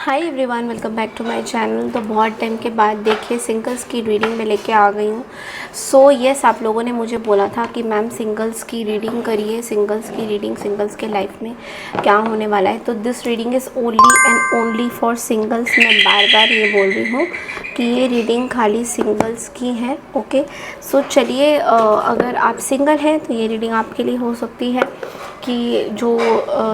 Hi everyone, welcome back to my channel. तो बहुत time के बाद देखिए सिंगल्स की रीडिंग में लेके आ गई हूँ। सो यस, आप लोगों ने मुझे बोला था कि मैम सिंगल्स की रीडिंग करिए, सिंगल्स की रीडिंग, सिंगल्स के लाइफ में क्या होने वाला है। तो this reading is only and only for singles. मैं बार बार ये बोल रही हूँ कि ये रीडिंग खाली सिंगल्स की है। ओके, सो चलिए, अगर आप सिंगल हैं तो ये रीडिंग आपके लिए हो सकती है। कि जो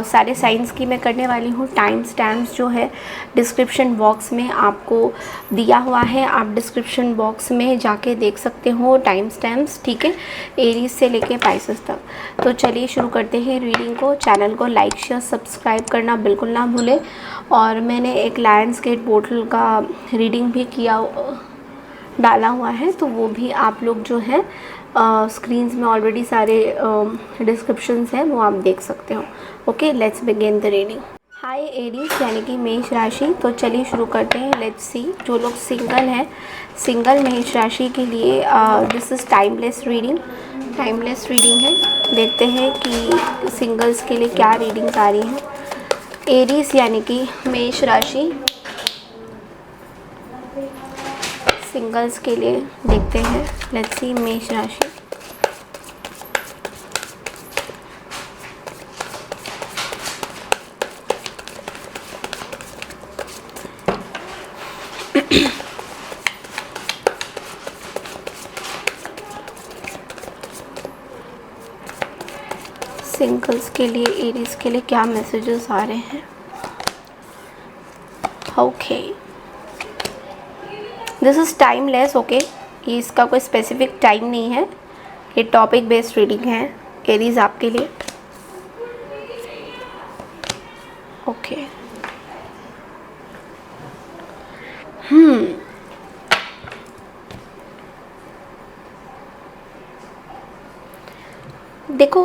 सारे साइंस की मैं करने वाली हूँ, टाइम स्टैम्प्स जो है डिस्क्रिप्शन बॉक्स में आपको दिया हुआ है। आप डिस्क्रिप्शन बॉक्स में जाके देख सकते हो टाइम स्टैम्प्स, ठीक है, एरीज से लेके पाइसेस तक। तो चलिए शुरू करते हैं रीडिंग को। चैनल को लाइक शेयर सब्सक्राइब करना बिल्कुल ना भूलें। और मैंने एक लायंस गेट पोर्टल का रीडिंग भी किया डाला हुआ है, तो वो भी आप लोग जो है स्क्रीन्स में ऑलरेडी सारे डिस्क्रिप्शंस हैं, वो आप देख सकते हो। Okay, let's begin the reading. Hi Aries यानी कि मेष राशि। तो चलिए शुरू करते हैं। लेट्स सी, जो लोग सिंगल हैं, सिंगल मेष राशि के लिए this is timeless reading. Timeless reading है। देखते हैं कि सिंगल्स के लिए क्या रीडिंग्स आ रही हैं। एरीज यानी कि मेष राशि, सिंगल्स के लिए देखते हैं। लेट्स सी मेष राशि। सिंगल्स के लिए, एरीज के लिए क्या मैसेजेस आ रहे हैं। Okay, this is timeless. Okay, ये इसका कोई स्पेसिफिक टाइम नहीं है, ये टॉपिक बेस्ड रीडिंग है एरीज आपके लिए। ओके, देखो,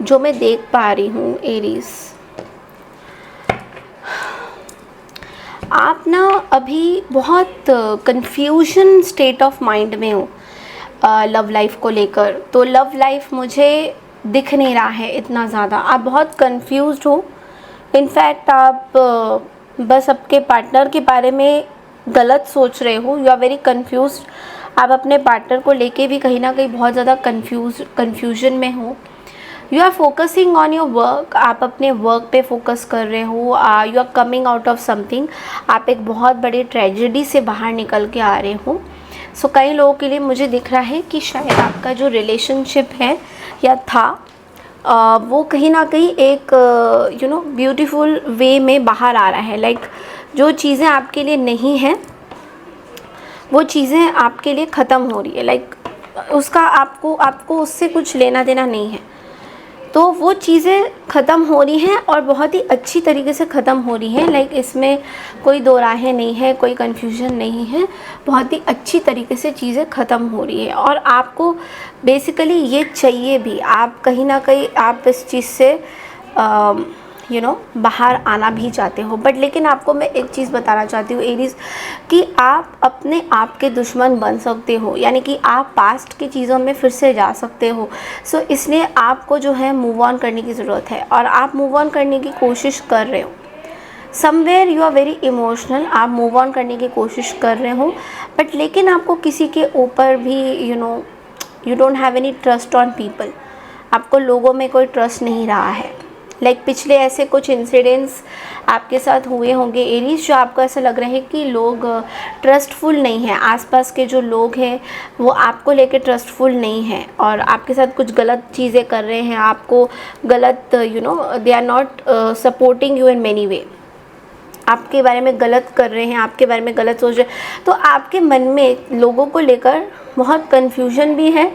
जो मैं देख पा रही हूँ एरीज, आप ना अभी बहुत कंफ्यूजन स्टेट ऑफ माइंड में हो लव लाइफ को लेकर। तो लव लाइफ मुझे दिख नहीं रहा है इतना ज़्यादा, आप बहुत कंफ्यूज्ड हो। इनफैक्ट आप बस आपके पार्टनर के बारे में गलत सोच रहे हो। You are very confuse. आप अपने पार्टनर को लेके भी कहीं ना कहीं बहुत ज़्यादा कंफ्यूजन में हो। You are focusing on your work, आप अपने वर्क पे फोकस कर रहे हो। You are coming out of something, आप एक बहुत बड़ी ट्रेजेडी से बाहर निकल के आ रहे हो। सो कई लोगों के लिए मुझे दिख रहा है कि शायद आपका जो रिलेशनशिप है या था वो कहीं ना कहीं एक ब्यूटीफुल वे में बाहर आ रहा है। लाइक जो चीज़ें आपके लिए नहीं हैं वो चीज़ें आपके लिए ख़त्म हो रही है। लाइक उसका आपको उससे कुछ लेना देना नहीं है, तो वो चीज़ें ख़त्म हो रही हैं और बहुत ही अच्छी तरीके से ख़त्म हो रही हैं। लाइक इसमें कोई दो राहें नहीं है, कोई कन्फ्यूजन नहीं है, बहुत ही अच्छी तरीके से चीज़ें ख़त्म हो रही है। और आपको बेसिकली ये चाहिए भी, आप कहीं ना कहीं आप इस चीज़ से बाहर आना भी चाहते हो। बट लेकिन आपको मैं एक चीज़ बताना चाहती हूँ एरीज, कि आप अपने आप के दुश्मन बन सकते हो, यानी कि आप पास्ट की चीज़ों में फिर से जा सकते हो। सो इसलिए आपको जो है मूव ऑन करने की ज़रूरत है, और आप मूव ऑन करने की कोशिश कर रहे हो। Somewhere you are very emotional, आप मूव ऑन करने की कोशिश कर रहे हो, बट लेकिन आपको किसी के ऊपर भी you don't have any trust on people. आपको लोगों में कोई ट्रस्ट नहीं रहा है। लाइक पिछले ऐसे कुछ इंसिडेंट्स आपके साथ हुए होंगे एरीज, जो आपको ऐसा लग रहा है कि लोग ट्रस्टफुल नहीं हैं। आसपास के जो लोग हैं वो आपको लेके ट्रस्टफुल नहीं हैं और आपके साथ कुछ गलत चीज़ें कर रहे हैं, आपको गलत they are not supporting you in many way, आपके बारे में गलत कर रहे हैं, आपके बारे में गलत सोच रहे हैं। तो आपके मन में लोगों को लेकर बहुत कन्फ्यूजन भी है,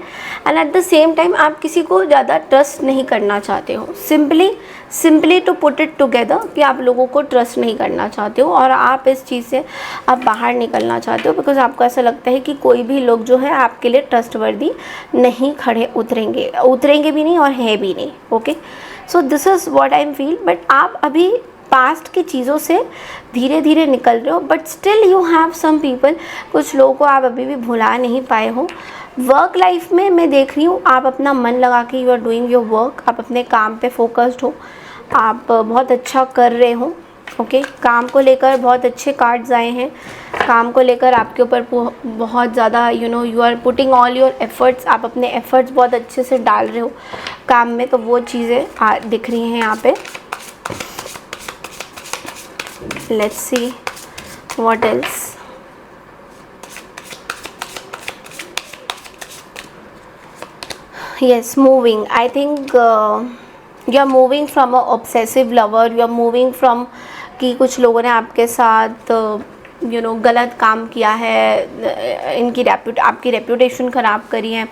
and at the same time आप किसी को ज़्यादा ट्रस्ट नहीं करना चाहते हो। Simply to put it together, कि आप लोगों को ट्रस्ट नहीं करना चाहते हो और आप इस चीज़ से आप बाहर निकलना चाहते हो, बिकॉज आपको ऐसा लगता है कि कोई भी लोग जो है आपके लिए ट्रस्टवर्दी नहीं खड़े उतरेंगे भी नहीं और है भी नहीं। Okay, so this is what I M feel. But आप अभी पास्ट की चीज़ों से धीरे धीरे निकल रहे हो, but still you have some people, कुछ लोगों को आप अभी भी भुला नहीं पाए हो। वर्क लाइफ में मैं देख रही हूँ आप अपना मन लगा के you are doing your work, आप अपने काम पे फोकस्ड हो, आप बहुत अच्छा कर रहे हो। ओके, काम को लेकर बहुत अच्छे कार्ड्स आए हैं। काम को लेकर आपके ऊपर बहुत ज़्यादा you are putting all your efforts, आप अपने एफर्ट्स बहुत अच्छे से डाल रहे हो काम में, तो वो चीज़ें दिख रही हैं यहाँ पे। Let's see what else. Yes, moving. I think you are moving from a obsessive lover. You are moving from कि कुछ लोगों ने आपके साथ गलत काम किया है, आपकी रेप्यूटेशन ख़राब करी है।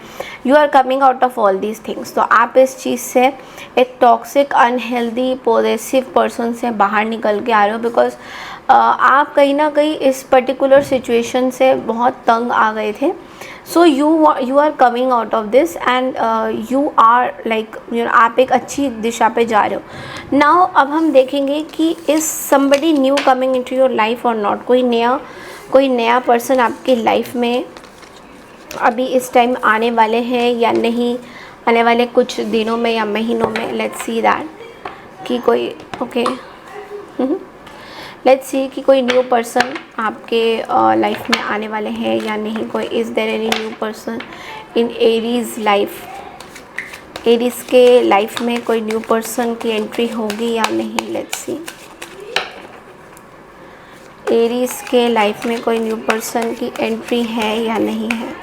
You are coming out of all these things. तो आप इस चीज़ से, एक टॉक्सिक अनहेल्दी पोजेसिव पर्सन से बाहर निकल के आ रहे हो, बिकॉज आप कहीं ना कहीं इस पर्टिकुलर सिचुएशन से बहुत तंग आ गए थे। So you are coming out of this and you are like आप एक अच्छी दिशा पे जा रहे हो। नाउ अब हम देखेंगे कि is somebody new coming into your life और नॉट। कोई नया पर्सन आपकी लाइफ में अभी इस टाइम आने वाले हैं या नहीं, आने वाले कुछ दिनों में या महीनों में। लेट्स सी दैट कि कोई लेट्स सी कि कोई न्यू पर्सन आपके लाइफ में आने वाले हैं या नहीं। कोई is there any new person in Aries life. Aries के लाइफ में कोई न्यू पर्सन की एंट्री होगी या नहीं। लेट्स सी एरीज़ के लाइफ में कोई न्यू पर्सन की एंट्री है या नहीं है।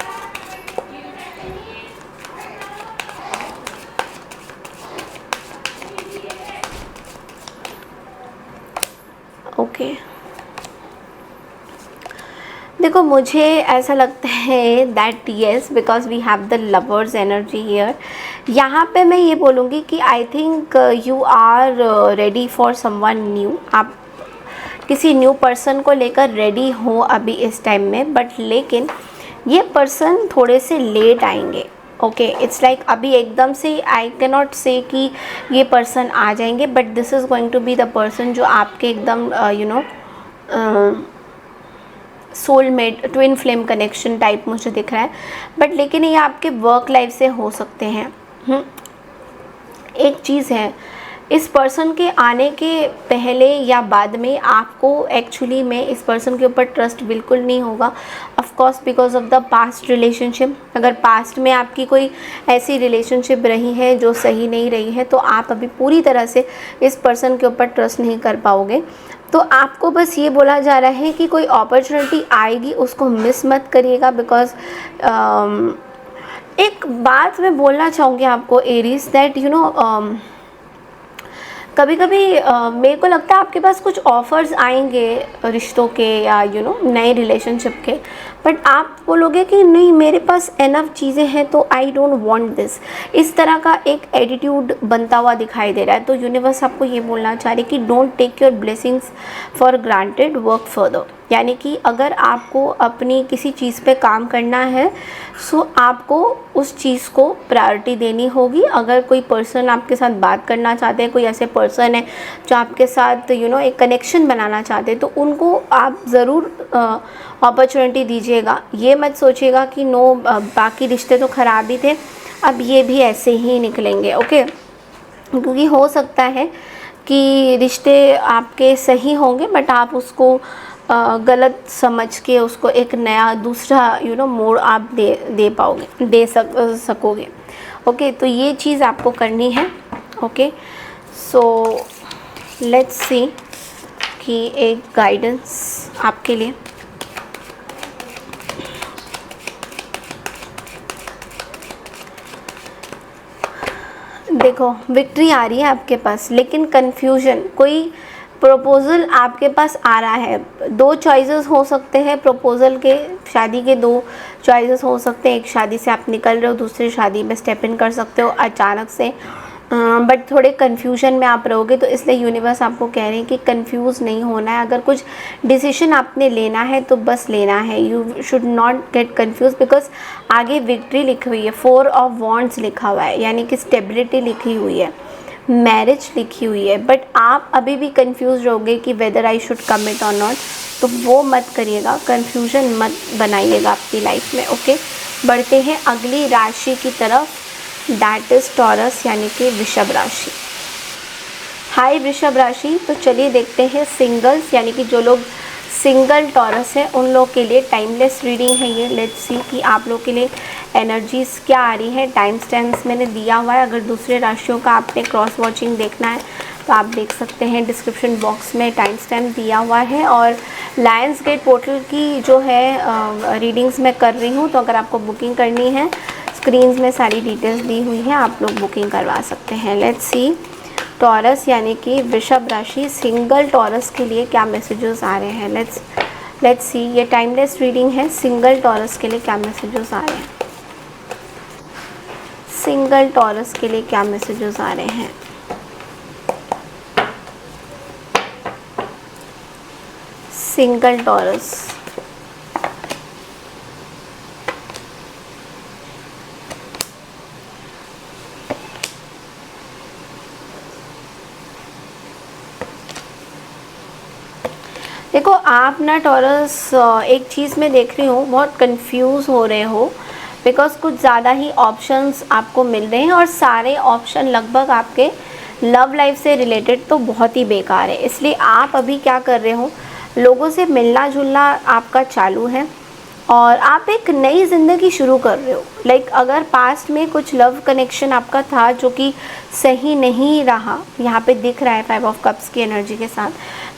ओके, देखो मुझे ऐसा लगता है that yes, because we have the lovers energy here. यहाँ पे मैं ये बोलूँगी कि I think you are ready for someone new. आप किसी न्यू पर्सन को लेकर रेडी हो अभी इस टाइम में, बट लेकिन ये पर्सन थोड़े से लेट आएंगे। ओके, इट्स लाइक अभी एकदम से आई कैन नॉट से कि ये पर्सन आ जाएंगे, but this is going to be the person जो आपके एकदम soulmate, twin flame connection type मुझे दिख रहा है। बट लेकिन ये आपके वर्क लाइफ से हो सकते हैं। एक चीज़ है, इस पर्सन के आने के पहले या बाद में आपको एक्चुअली में इस पर्सन के ऊपर ट्रस्ट बिल्कुल नहीं होगा। Of course because of the past relationship. अगर पास्ट में आपकी कोई ऐसी रिलेशनशिप रही है जो सही नहीं रही है, तो आप अभी पूरी तरह से इस पर्सन के ऊपर ट्रस्ट नहीं कर पाओगे। तो आपको बस ये बोला जा रहा है कि कोई अपॉर्चुनिटी आएगी, उसको मिस मत करिएगा। बिकॉज एक बात मैं बोलना चाहूँगी आपको एरीज, दैट कभी कभी मेरे को लगता है आपके पास कुछ ऑफ़र्स आएंगे रिश्तों के या नए रिलेशनशिप के, बट आप बोलोगे कि नहीं मेरे पास एनफ चीज़ें हैं तो आई डोंट वांट दिस। इस तरह का एक एटीट्यूड बनता हुआ दिखाई दे रहा है। तो यूनिवर्स आपको ये बोलना चाह रही है कि don't take your blessings for granted, work further. यानी कि अगर आपको अपनी किसी चीज़ पे काम करना है, सो आपको उस चीज़ को प्रायोरिटी देनी होगी। अगर कोई पर्सन आपके साथ बात करना चाहते हैं, कोई ऐसे पर्सन है जो आपके साथ एक कनेक्शन बनाना चाहते हैं, तो उनको आप ज़रूर अपॉर्चुनिटी दीजिएगा। ये मत सोचिएगा कि नो बाकी रिश्ते तो ख़राब ही थे, अब ये भी ऐसे ही निकलेंगे। ओके, क्योंकि हो सकता है कि रिश्ते आपके सही होंगे, बट आप उसको गलत समझ के उसको एक नया दूसरा मोड़ आप दे पाओगे, सकोगे। ओके, तो ये चीज़ आपको करनी है। ओके, सो लेट्स सी कि एक गाइडेंस आपके लिए। देखो विक्ट्री आ रही है आपके पास, लेकिन कन्फ्यूजन, कोई प्रपोज़ल आपके पास आ रहा है। दो चॉइसेस हो सकते हैं प्रपोज़ल के, शादी के दो चॉइसेस हो सकते हैं। एक शादी से आप निकल रहे हो, दूसरी शादी में स्टेप इन कर सकते हो अचानक से, बट थोड़े कन्फ्यूजन में आप रहोगे। तो इसलिए यूनिवर्स आपको कह रहे हैं कि कंफ्यूज नहीं होना है। अगर कुछ डिसीजन आपने लेना है तो बस लेना है, you should not get confuse. Because आगे विक्ट्री लिखी हुई है, 4 ऑफ वॉन्ड्स लिखा हुआ है, यानी कि स्टेबिलिटी लिखी हुई है, मैरिज लिखी हुई है। बट आप अभी भी कंफ्यूज रहोगे कि वेदर आई शुड कमिट और नॉट, तो वो मत करिएगा, कंफ्यूजन मत बनाइएगा अपनी लाइफ में। ओके, बढ़ते हैं अगली राशि की तरफ, दैट इज़ टॉरस, यानी कि वृषभ राशि। हाय वृषभ राशि, तो चलिए देखते हैं सिंगल्स यानी कि जो लोग सिंगल टॉरस है उन लोग के लिए टाइमलेस रीडिंग है ये। लेट्स सी कि आप लोग के लिए एनर्जीज क्या आ रही है। टाइम स्टैम्प्स मैंने दिया हुआ है, अगर दूसरे राशियों का आपने क्रॉस वॉचिंग देखना है तो आप देख सकते हैं, डिस्क्रिप्शन बॉक्स में टाइम स्टैम्प दिया हुआ है। और लायंस गेट पोर्टल की जो है रीडिंग्स मैं कर रही हूँ, तो अगर आपको बुकिंग करनी है स्क्रीन्स में सारी डिटेल्स दी हुई है, आप लोग बुकिंग करवा सकते हैं। लेट्स सी टॉरस यानी कि वृषभ राशि सिंगल टॉरस के लिए क्या मैसेजेस आ रहे हैं। लेट्स सी, ये टाइमलेस रीडिंग है, सिंगल टॉरस के लिए क्या मैसेजेस आ रहे हैं। सिंगल टॉरस के लिए क्या मैसेजेस आ रहे हैं। सिंगल टॉरस, देखो आप ना टॉरस एक चीज़ में देख रही हूँ, बहुत कंफ्यूज हो रहे हो बिकॉज कुछ ज़्यादा ही ऑप्शंस आपको मिल रहे हैं और सारे ऑप्शन लगभग आपके लव लाइफ से रिलेटेड तो बहुत ही बेकार है। इसलिए आप अभी क्या कर रहे हो, लोगों से मिलना जुलना आपका चालू है और आप एक नई ज़िंदगी शुरू कर रहे हो। लाइक अगर पास्ट में कुछ लव कनेक्शन आपका था जो कि सही नहीं रहा, यहाँ पे दिख रहा है 5 ऑफ कप्स की एनर्जी के साथ,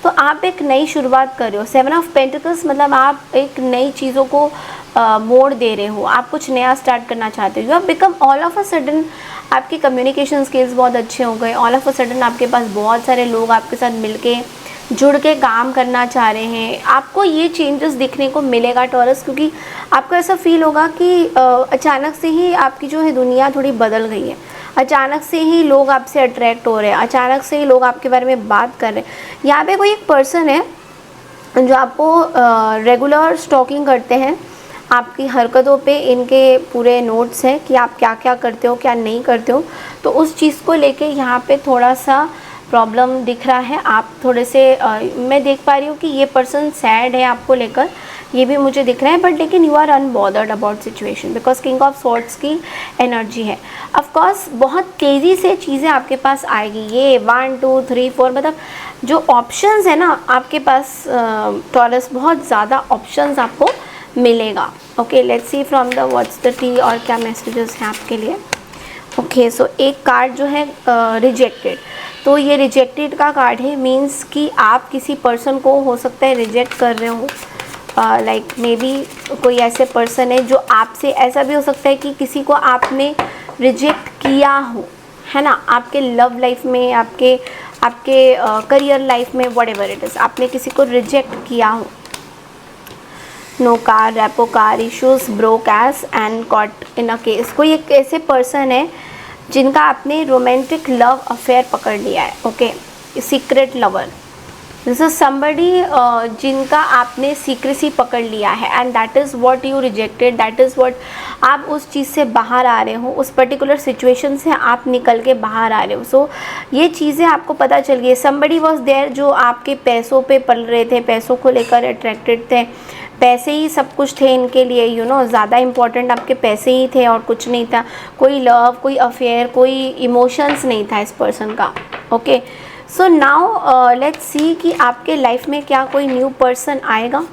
तो आप एक नई शुरुआत कर रहे हो। 7 ऑफ पेंटिकल्स मतलब आप एक नई चीज़ों को मोड़ दे रहे हो, आप कुछ नया स्टार्ट करना चाहते हो। You have become all of a sudden, आपकी कम्युनिकेशन स्किल्स बहुत अच्छे हो गए। ऑल ऑफ अ सडन आपके पास बहुत सारे लोग आपके साथ मिलके जुड़ के काम करना चाह रहे हैं। आपको ये चेंजेस दिखने को मिलेगा टॉरस, क्योंकि आपको ऐसा फील होगा कि अचानक से ही आपकी जो है दुनिया थोड़ी बदल गई है। अचानक से ही लोग आपसे अट्रैक्ट हो रहे हैं, अचानक से ही लोग आपके बारे में बात कर रहे हैं। यहाँ पे कोई एक पर्सन है जो आपको रेगुलर स्टॉकिंग करते हैं, आपकी हरकतों पे इनके पूरे नोट्स हैं कि आप क्या क्या करते हो क्या नहीं करते हो। तो उस चीज़ को लेके यहाँ पे थोड़ा सा प्रॉब्लम दिख रहा है। आप थोड़े से मैं देख पा रही हूँ कि ये पर्सन सैड है आपको लेकर, ये भी मुझे दिख रहा है, बट लेकिन you are unbothered about situation because king of swords की एनर्जी है। ऑफ कोर्स बहुत तेज़ी से चीज़ें आपके पास आएगी। ये 1 2 3 4 मतलब जो ऑप्शंस है ना आपके पास टॉरस, बहुत ज़्यादा ऑप्शंस आपको मिलेगा। Okay, let's see from the what's the tea और क्या मैसेजेस हैं आपके लिए। ओके, सो एक कार्ड जो है रिजेक्टेड, तो ये रिजेक्टेड का कार्ड है, मीन्स कि आप किसी पर्सन को हो सकता है रिजेक्ट कर रहे हो। लाइक मे बी कोई ऐसे पर्सन है जो आपसे, ऐसा भी हो सकता है कि किसी को आपने रिजेक्ट किया हो, है ना, आपके लव लाइफ में, आपके करियर लाइफ में, व्हाटएवर इट इज़, आपने किसी को रिजेक्ट किया हो। No car, repo car, issues broke ass and caught in a case. कोई एक ऐसे पर्सन है जिनका आपने रोमांटिक लव अफेयर पकड़ लिया है। Okay, secret lover, this is somebody जिनका आपने सीक्रेसी पकड़ लिया है and that is what you rejected, that is what, आप उस चीज़ से बाहर आ रहे हो, उस पर्टिकुलर सिचुएशन से आप निकल के बाहर आ रहे हो। सो ये चीज़ें आपको पता चल गई। समबडी वॉज देयर जो आपके पैसों पे पल रहे थे, पैसों को लेकर अट्रैक्टेड थे, पैसे ही सब कुछ थे इनके लिए, यू नो, ज़्यादा इम्पॉर्टेंट आपके पैसे ही थे और कुछ नहीं था। कोई लव, कोई अफेयर, कोई इमोशंस नहीं था इस पर्सन का। Okay, so now let's see कि आपके लाइफ में क्या कोई न्यू पर्सन आएगा।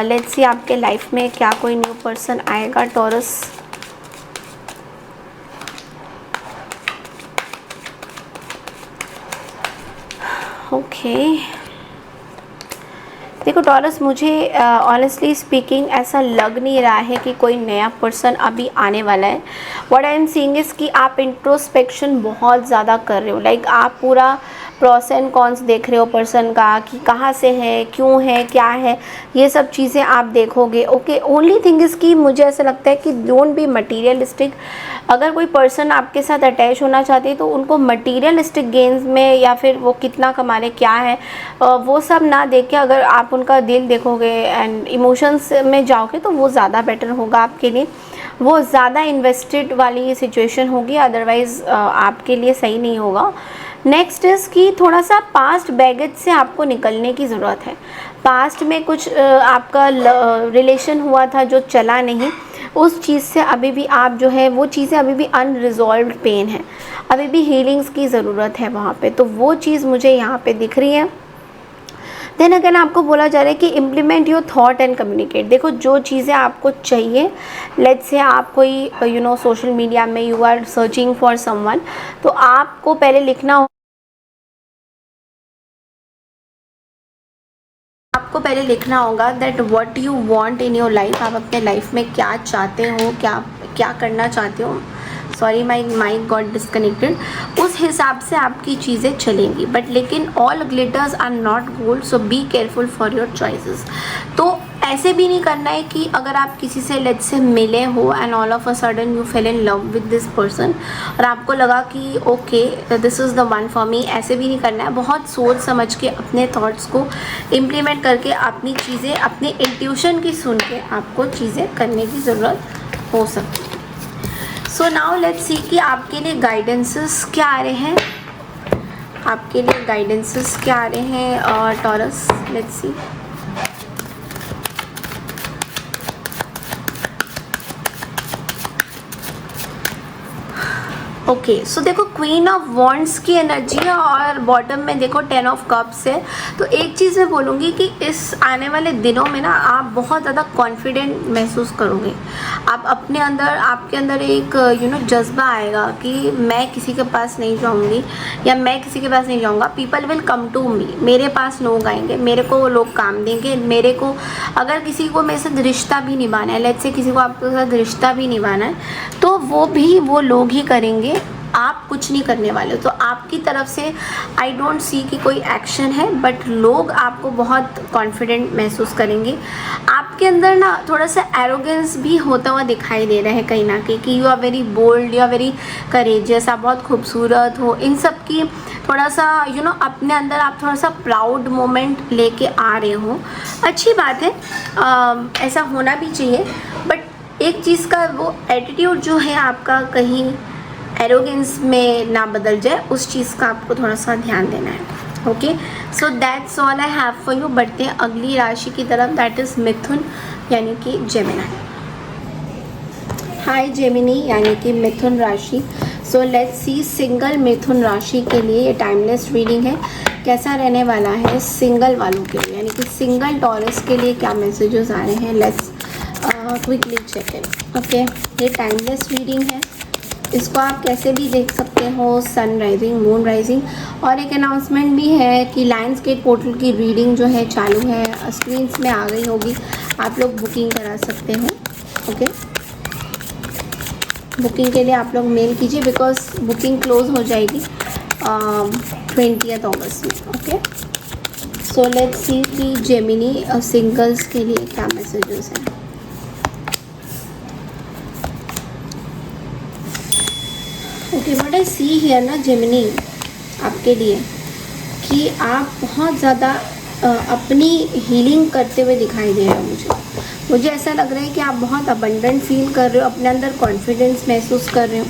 लेट्स सी आपके लाइफ में क्या कोई न्यू पर्सन आएगा टॉरस। ओके, देखो टॉरस, मुझे ऑनेस्टली स्पीकिंग ऐसा लग नहीं रहा है कि कोई नया पर्सन अभी आने वाला है। What I am seeing is कि आप इंट्रोस्पेक्शन बहुत ज़्यादा कर रहे हो। लाइक आप पूरा प्रॉस एंड कॉन्स देख रहे हो पर्सन का, कि कहाँ से है, क्यों है, क्या है, ये सब चीज़ें आप देखोगे। ओके, ओनली थिंग इज़ कि मुझे ऐसा लगता है कि डोंट बी मटीरियलिस्टिक। अगर कोई पर्सन आपके साथ अटैच होना चाहती है तो उनको मटीरियलिस्टिक गेन्स में, या फिर वो कितना कमा रहे, क्या है, वो सब ना देख के अगर आप उनका दिल देखोगे एंड इमोशंस में जाओगे तो वो ज़्यादा बेटर होगा आपके लिए। वो ज़्यादा इन्वेस्टेड वाली सिचुएशन होगी, अदरवाइज़ आपके लिए सही नहीं होगा। नेक्स्ट इज़ कि थोड़ा सा पास्ट बैगेज से आपको निकलने की ज़रूरत है। पास्ट में कुछ आपका रिलेशन हुआ था जो चला नहीं, उस चीज़ से अभी भी आप जो है वो चीज़ें अभी भी अनरिजॉल्व्ड पेन है, अभी भी हीलिंग्स की ज़रूरत है वहाँ पे, तो वो चीज़ मुझे यहाँ पे दिख रही है। देन अगेन आपको बोला जा रहा है कि implement your thought and communicate. देखो जो चीज़ें आपको चाहिए, लेट्स से आप कोई सोशल मीडिया में you are searching for someone, तो आपको पहले लिखना होगा that what you want in your life. आप अपने लाइफ में क्या चाहते हो, क्या क्या करना चाहते हो। Sorry my mic got disconnected. उस हिसाब से आपकी चीज़ें चलेंगी, बट लेकिन all glitters are not gold, so be careful for your choices. तो ऐसे भी नहीं करना है कि अगर आप किसी से लेट्स से मिले हो and all of a sudden you fail in love with this person और आपको लगा कि okay this is the one for me, ऐसे भी नहीं करना है। बहुत सोच समझ के अपने थॉट्स को इम्प्लीमेंट करके अपनी चीज़ें अपने इंट्यूशन की सुन के आपको चीज़ें करने की ज़रूरत हो सकती है। सो नाउ लेट्स सी कि आपके लिए गाइडेंसेस क्या आ रहे हैं, आपके लिए गाइडेंसेस क्या आ रहे हैं taurus. Let's see. Okay so देखो क्वीन ऑफ वॉन्ड्स की एनर्जी है और बॉटम में देखो 10 ऑफ कप्स है। तो एक चीज़ मैं बोलूँगी कि इस आने वाले दिनों में ना आप बहुत ज़्यादा कॉन्फिडेंट महसूस करोगे। आप अपने अंदर, आपके अंदर एक जज्बा आएगा कि मैं किसी के पास नहीं जाऊँगी या मैं किसी के पास नहीं जाऊँगा। People will come to me, मेरे पास लोग आएंगे, मेरे को लोग काम देंगे। मेरे को अगर किसी को मेरे साथ रिश्ता भी निभाना है, लेट्स से किसी को आपके साथ रिश्ता भी निभाना है, तो वो लोग ही करेंगे, आप कुछ नहीं करने वाले हो। तो आपकी तरफ से आई डोंट सी कि कोई एक्शन है, बट लोग आपको बहुत कॉन्फिडेंट महसूस करेंगे। आपके अंदर ना थोड़ा सा एरोगेंस भी होता हुआ दिखाई दे रहा है कहीं ना कहीं कि you are very bold, you are very courageous, आप बहुत खूबसूरत हो। इन सब की थोड़ा सा अपने अंदर आप थोड़ा सा प्राउड मोमेंट लेके आ रहे हो। अच्छी बात है, ऐसा होना भी चाहिए, बट एक चीज़ का वो एटीट्यूड जो है आपका कहीं एरोगेंस में ना बदल जाए, उस चीज़ का आपको थोड़ा सा ध्यान देना है। Okay so that's all I have for you. बढ़ते हैं अगली राशि की तरफ, दैट इज़ मिथुन यानी कि जेमिनी। हाय जेमिनी यानी कि मिथुन राशि। सो लेट्स सी सिंगल मिथुन राशि के लिए ये टाइमलेस रीडिंग है। कैसा रहने वाला है सिंगल वालों के लिए, यानी कि सिंगल टॉरस के लिए क्या मैसेजेस आ रहे हैं। Let's quickly check it. Okay ये टाइमलेस रीडिंग है, इसको आप कैसे भी देख सकते हो, सन राइजिंग, मून राइजिंग। और एक अनाउंसमेंट भी है कि लायंस गेट पोर्टल की रीडिंग जो है चालू है, स्क्रीन्स में आ गई होगी, आप लोग बुकिंग करा सकते हो। ओके बुकिंग के लिए आप लोग मेल कीजिए बिकॉज बुकिंग क्लोज हो जाएगी 20 अगस्त में। ओके सो लेट्स सी कि जेमिनी सिंगल्स के लिए क्या मैसेजेस हैं। Okay what I see here ना जेमिनी आपके लिए कि आप बहुत ज़्यादा अपनी हीलिंग करते हुए दिखाई दे रहे हो। मुझे ऐसा लग रहा है कि आप बहुत अबंडेंट फील कर रहे हो, अपने अंदर कॉन्फिडेंस महसूस कर रहे हो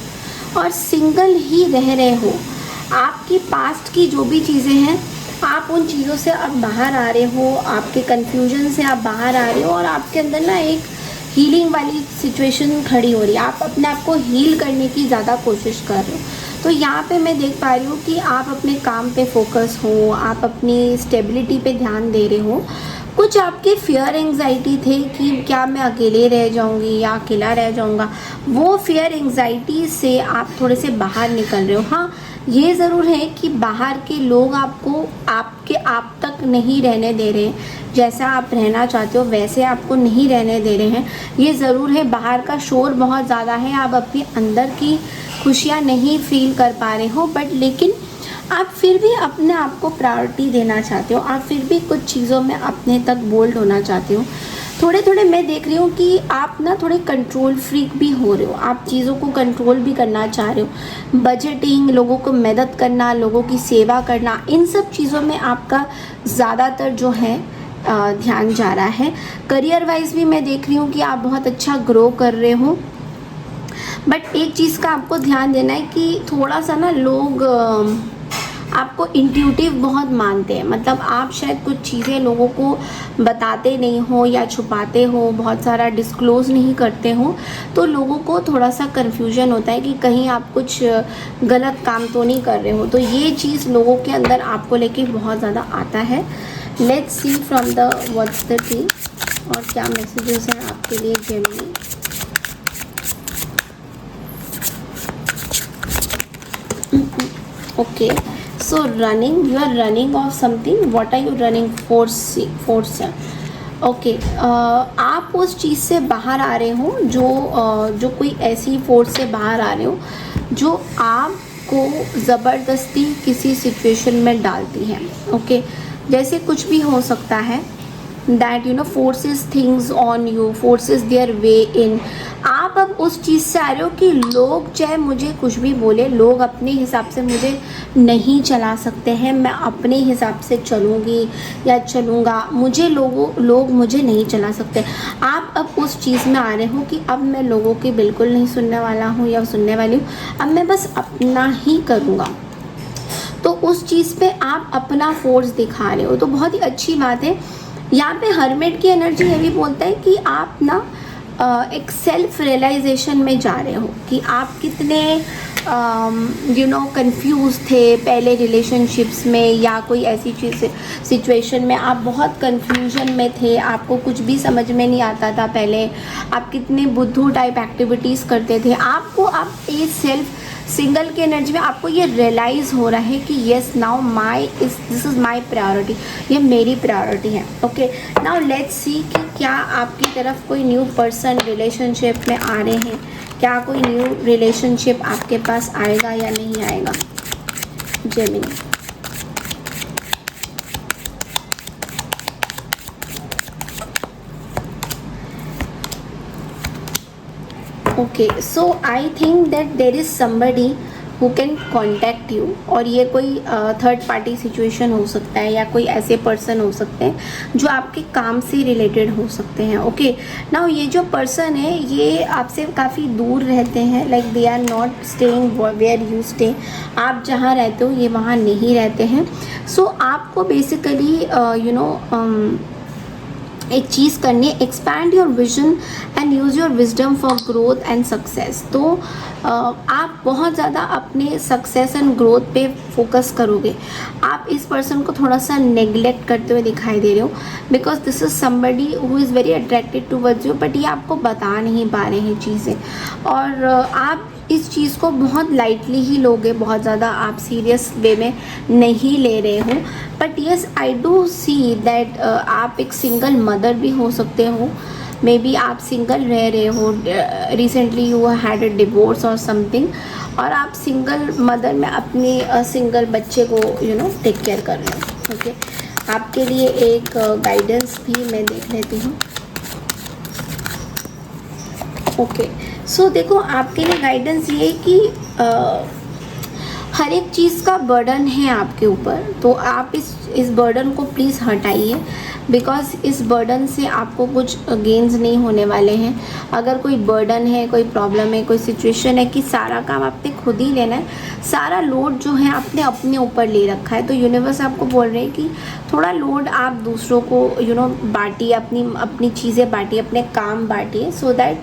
और सिंगल ही रह रहे हो। आपकी पास्ट की जो भी चीज़ें हैं, आप उन चीज़ों से अब बाहर आ रहे हो, आपके कन्फ्यूजन से आप बाहर आ रहे हो और आपके अंदर ना एक हीलिंग वाली सिचुएशन खड़ी हो रही है। आप अपने आप को हील करने की ज़्यादा कोशिश कर रहे हो। तो यहाँ पे मैं देख पा रही हूँ कि आप अपने काम पे फोकस हो, आप अपनी स्टेबिलिटी पे ध्यान दे रहे हो। कुछ आपके फियर एंग्जाइटी थे कि क्या मैं अकेले रह जाऊँगी या अकेला रह जाऊँगा, वो फियर एंग्जाइटी से आप थोड़े से बाहर निकल रहे हो। हाँ ये ज़रूर है कि बाहर के लोग आपको आप तक नहीं रहने दे रहे हैं, जैसा आप रहना चाहते हो वैसे आपको नहीं रहने दे रहे हैं। ये ज़रूर है बाहर का शोर बहुत ज़्यादा है, आप अपने अंदर की खुशियाँ नहीं फील कर पा रहे हो, बट लेकिन आप फिर भी अपने आप को प्रायोरिटी देना चाहते हो, आप फिर भी कुछ चीज़ों में अपने तक बोल्ड होना चाहते हो। थोड़े मैं देख रही हूँ कि आप ना थोड़े कंट्रोल फ्रीक भी हो रहे हो, आप चीज़ों को कंट्रोल भी करना चाह रहे हो। बजटिंग, लोगों को मदद करना, लोगों की सेवा करना, इन सब चीज़ों में आपका ज़्यादातर जो है ध्यान जा रहा है। करियर वाइज भी मैं देख रही हूँ कि आप बहुत अच्छा ग्रो कर रहे हो, बट एक चीज़ का आपको ध्यान देना है कि थोड़ा सा ना लोग आपको इंट्यूटिव बहुत मानते हैं, मतलब आप शायद कुछ चीज़ें लोगों को बताते नहीं हो या छुपाते हो, बहुत सारा डिस्क्लोज़ नहीं करते हो, तो लोगों को थोड़ा सा कन्फ्यूजन होता है कि कहीं आप कुछ गलत काम तो नहीं कर रहे हो। तो ये चीज़ लोगों के अंदर आपको लेके बहुत ज़्यादा आता है। Let's see from the what's the tea, और क्या मैसेजेस हैं आपके लिए Gemini. Okay, so running, you are running off something, what are you running force. Okay, आप उस चीज़ से बाहर आ रहे हो जो कोई ऐसी फोर्स से बाहर आ रहे हो जो आपको ज़बरदस्ती किसी सिचुएशन में डालती है। ओके, जैसे कुछ भी हो सकता है, that you know forces things on you, forces their way in. आप अब उस चीज़ से आ रहे हो कि लोग चाहे मुझे कुछ भी बोले, लोग अपने हिसाब से मुझे नहीं चला सकते हैं, मैं अपने हिसाब से चलूँगी या चलूँगा, मुझे लोग मुझे नहीं चला सकते। आप अब उस चीज़ में आ रहे हो कि अब मैं लोगों की बिल्कुल नहीं सुनने वाला हूँ या सुनने वाली हूँ, अब मैं बस अपना ही करूँगा। तो उस चीज़ पे आप अपना फोर्स दिखा रहे हो, तो बहुत ही अच्छी बात है। यहाँ पे हर्मिट की एनर्जी ये भी बोलता है कि आप ना एक सेल्फ रियलाइजेशन में जा रहे हो कि आप कितने कंफ्यूज थे पहले रिलेशनशिप्स में, या कोई ऐसी चीज़ सिचुएशन में आप बहुत कंफ्यूजन में थे, आपको कुछ भी समझ में नहीं आता था पहले, आप कितने बुद्धू टाइप एक्टिविटीज़ करते थे। आपको आप ए सेल्फ सिंगल की एनर्जी में आपको ये रियलाइज़ हो रहा है कि yes now this is my priority, ये मेरी प्रायोरिटी है। ओके, नाउ लेट्स सी कि क्या आपकी तरफ कोई न्यू पर्सन रिलेशनशिप में आ रहे हैं, क्या कोई न्यू रिलेशनशिप आपके पास आएगा या नहीं आएगा Gemini. Okay, so I think that there is somebody who can contact you, और ये कोई थर्ड पार्टी सिचुएशन हो सकता है या कोई ऐसे पर्सन हो सकते हैं जो आपके काम से रिलेटेड हो सकते हैं। ओके, नाउ ये जो पर्सन है ये आपसे काफ़ी दूर रहते हैं, like they are not staying where you stay, आप जहाँ रहते हो ये वहाँ नहीं रहते हैं। सो आपको बेसिकली एक चीज़ करनी है, expand your vision and use your wisdom for growth and success. तो आप बहुत ज़्यादा अपने सक्सेस एंड ग्रोथ पे फोकस करोगे। आप इस पर्सन को थोड़ा सा नेग्लेक्ट करते हुए दिखाई दे रहे हो, because this is somebody who is very attracted towards you, but ये आपको बता नहीं पा रहे हैं चीज़ें, और आप इस चीज़ को बहुत लाइटली ही लोगे, बहुत ज़्यादा आप सीरियस वे में नहीं ले रहे हो। But yes, I do see that आप एक सिंगल मदर भी हो सकते हो, मे बी आप सिंगल रह रहे हो, recently you had a divorce और समथिंग, और आप सिंगल मदर में अपने सिंगल बच्चे को टेक केयर कर रहे हो। ओके, आपके लिए एक गाइडेंस भी मैं देख लेती हूँ। ओके, सो देखो आपके लिए गाइडेंस ये है कि हर एक चीज़ का बर्डन है आपके ऊपर, तो आप इस बर्डन को प्लीज़ हटाइए, बिकॉज़ इस बर्डन से आपको कुछ गेंस नहीं होने वाले हैं। अगर कोई बर्डन है, कोई प्रॉब्लम है, कोई सिचुएशन है कि सारा काम आपने खुद ही लेना है, सारा लोड जो है आपने अपने ऊपर ले रखा है, तो यूनिवर्स आपको बोल रहे हैं कि थोड़ा लोड आप दूसरों को बांटिए, अपनी चीज़ें बांटिए, अपने काम बांटिए, सो दैट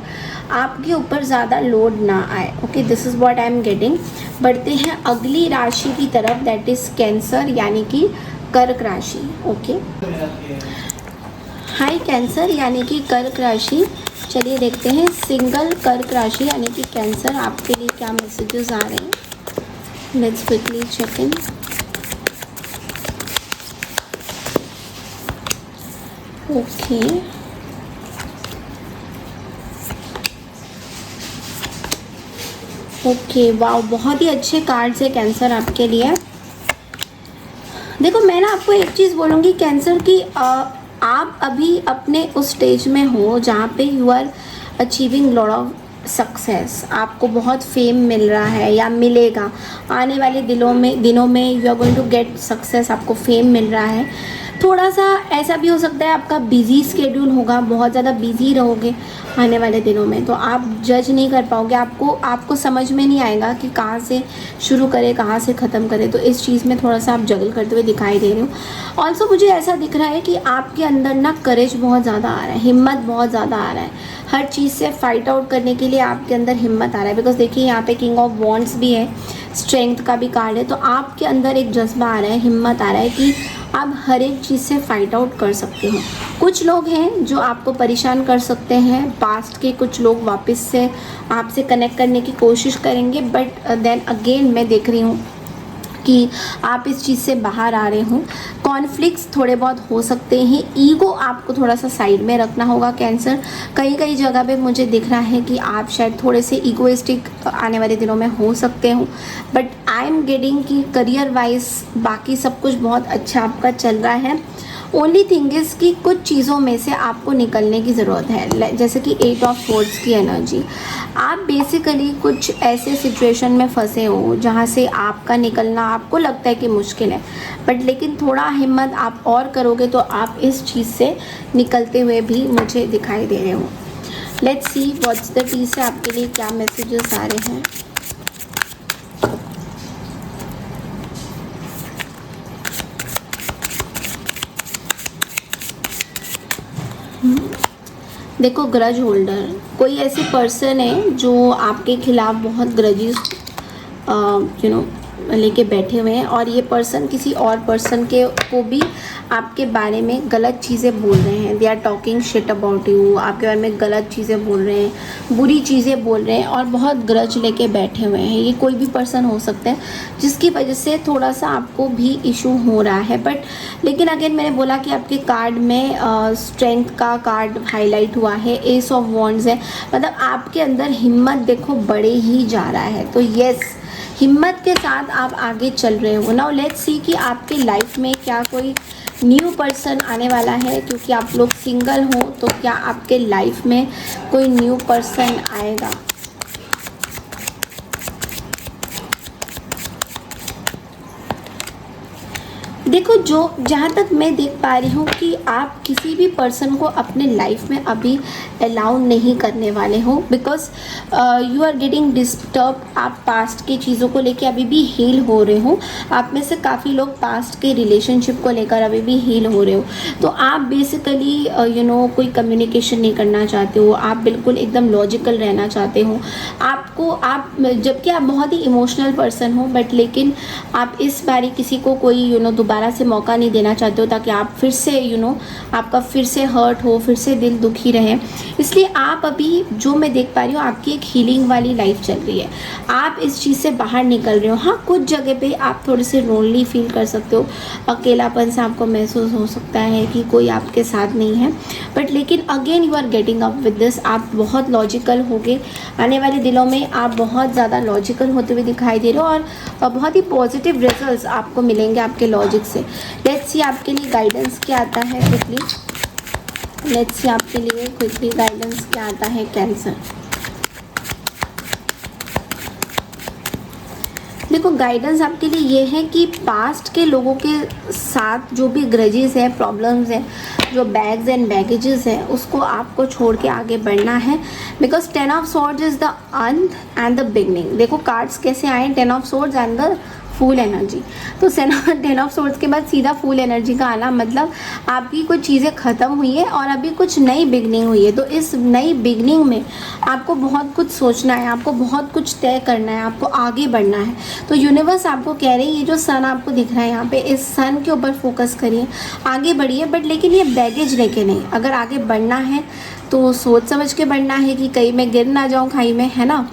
आपके ऊपर ज़्यादा लोड ना आए। Okay, this is what I am getting. बढ़ते हैं अगली राशि की तरफ, दैट इज़ कैंसर यानी कि कर्क राशि। ओके, हाय कैंसर यानी कि कर्क राशि। चलिए देखते हैं सिंगल कर्क राशि यानी कि कैंसर आपके लिए क्या मैसेजेस आ रहे हैं। Let's quickly check in. Okay, okay, वाह, बहुत ही अच्छे कार्ड्स है कैंसर आपके लिए। देखो मैं ना आपको एक चीज़ बोलूँगी कैंसर की, आप अभी अपने उस स्टेज में हो जहाँ पे you are achieving lot of success, आपको बहुत फेम मिल रहा है या मिलेगा आने वाले दिनों में, you are going to get success, आपको फेम मिल रहा है। थोड़ा सा ऐसा भी हो सकता है आपका बिजी स्केड्यूल होगा, बहुत ज़्यादा बिजी रहोगे आने वाले दिनों में, तो आप जज नहीं कर पाओगे, आपको समझ में नहीं आएगा कि कहाँ से शुरू करें कहाँ से ख़त्म करें। तो इस चीज़ में थोड़ा सा आप जगल करते हुए दिखाई दे रहे हो। ऑल्सो मुझे ऐसा दिख रहा है कि आपके अंदर ना करेज बहुत ज़्यादा आ रहा है, हिम्मत बहुत ज़्यादा आ रहा है, हर चीज़ से फाइट आउट करने के लिए आपके अंदर हिम्मत आ रहा है। बिकॉज देखिए यहाँ पे किंग ऑफ वॉन्ड्स भी है, स्ट्रेंथ का भी कार्ड है, तो आपके अंदर एक जज्बा आ रहा है, हिम्मत आ रहा है कि आप हर एक चीज़ से फाइट आउट कर सकते हो। कुछ लोग हैं जो आपको परेशान कर सकते हैं, पास्ट के कुछ लोग वापस से आपसे कनेक्ट करने की कोशिश करेंगे, बट देन अगेन मैं देख रही हूँ कि आप इस चीज़ से बाहर आ रहे हो। कॉन्फ्लिक्ट्स थोड़े बहुत हो सकते हैं, ईगो आपको थोड़ा सा साइड में रखना होगा कैंसर। कई कई जगह पे मुझे दिख रहा है कि आप शायद थोड़े से ईगोइस्टिक आने वाले दिनों में हो सकते हो, बट आई एम गेटिंग कि करियर वाइज बाकी सब कुछ बहुत अच्छा आपका चल रहा है। ओनली थिंग इज़ कि कुछ चीज़ों में से आपको निकलने की ज़रूरत है, जैसे कि 8 ऑफ सोर्ड्स की एनर्जी। आप बेसिकली कुछ ऐसे सिचुएशन में फंसे हो जहाँ से आपका निकलना आपको लगता है कि मुश्किल है, बट लेकिन थोड़ा हिम्मत आप और करोगे तो आप इस चीज़ से निकलते हुए भी मुझे दिखाई दे रहे हो। Let's see what's the T से आपके लिए क्या मैसेजेस आ रहे हैं। देखो, ग्रज होल्डर, कोई ऐसे पर्सन है जो आपके खिलाफ बहुत ग्रजेस लेके बैठे हुए हैं, और ये पर्सन किसी और पर्सन को भी आपके बारे में गलत चीज़ें बोल रहे हैं। They are talking shit about you, आपके बारे में गलत चीज़ें बोल रहे हैं, बुरी चीज़ें बोल रहे हैं, और बहुत ग्रज लेके बैठे हुए हैं। ये कोई भी पर्सन हो सकता है जिसकी वजह से थोड़ा सा आपको भी इशू हो रहा है। बट लेकिन अगेन मैंने बोला कि आपके कार्ड में स्ट्रेंथ का कार्ड हाईलाइट हुआ है, एस ऑफ वॉन्ड्स है, मतलब आपके अंदर हिम्मत देखो बढ़े ही जा रहा है। तो येस, हिम्मत के साथ आप आगे चल रहे हो। नाउ लेट्स सी कि आपके लाइफ में क्या कोई न्यू पर्सन आने वाला है, क्योंकि आप लोग सिंगल हो, तो क्या आपके लाइफ में कोई न्यू पर्सन आएगा। देखो, जहाँ तक मैं देख पा रही हूँ कि आप किसी भी पर्सन को अपने लाइफ में अभी अलाउ नहीं करने वाले हो, because you are getting disturb. आप पास्ट की चीज़ों को लेके अभी भी हील हो रहे हो। आप में से काफ़ी लोग पास्ट के रिलेशनशिप को लेकर अभी भी हील हो रहे हो। तो आप बेसिकली कोई कम्युनिकेशन नहीं करना चाहते हो, आप बिल्कुल एकदम लॉजिकल रहना चाहते हो। जबकि आप बहुत ही इमोशनल पर्सन हो, बट लेकिन आप इस बारी किसी को कोई दोबारा से मौका नहीं देना चाहते हो, ताकि आप फिर से आपका फिर से हर्ट हो, फिर से दिल दुखी रहे। इसलिए आप अभी, जो मैं देख पा रही हूँ, आपकी एक हीलिंग वाली लाइफ चल रही है। आप इस चीज़ से बाहर निकल रहे हो। हाँ, कुछ जगह पे आप थोड़े से लोनली फील कर सकते हो, अकेलापन से आपको महसूस हो सकता है कि कोई आपके साथ नहीं है, बट लेकिन again you are getting up with this. आप बहुत लॉजिकल होगे, आने वाले दिनों में आप बहुत ज़्यादा लॉजिकल होते हुए दिखाई दे रहे हो, और बहुत ही पॉजिटिव रिजल्ट्स आपको मिलेंगे आपके लॉजिक से। लेट्स सी आपके लिए गाइडेंस क्या आता है क्विकली। लेट्स सी आपके लिए क्विकली गाइडेंस क्या आता है कैंसर। देखो, गाइडेंस आपके लिए ये है कि पास्ट के लोगों के साथ जो भी ग्रजेस हैं, प्रॉब्लम्स हैं, जो बैग्स एंड बैगेजेस हैं, उसको आपको छोड़ के आगे बढ़ना है। Because 10 of swords is the अंत एंड द बिगनिंग। देखो कार्ड्स कैसे आए, 10 of swords and the full energy. तो 10 ऑफ सोर्ड्स के बाद सीधा फुल एनर्जी का आना, मतलब आपकी कुछ चीज़ें ख़त्म हुई है और अभी कुछ नई बिगनिंग हुई है। तो इस नई बिगनिंग में आपको बहुत कुछ सोचना है, आपको बहुत कुछ तय करना है, आपको आगे बढ़ना है। तो यूनिवर्स आपको कह रही है, ये जो सन आपको दिख रहा है यहाँ पे, इस सन के ऊपर फोकस करिए, आगे बढ़िए, बट लेकिन ये बैगेज लेके नहीं। अगर आगे बढ़ना है तो सोच समझ के बढ़ना है कि कहीं मैं गिर ना जाऊँ खाई में, है ना।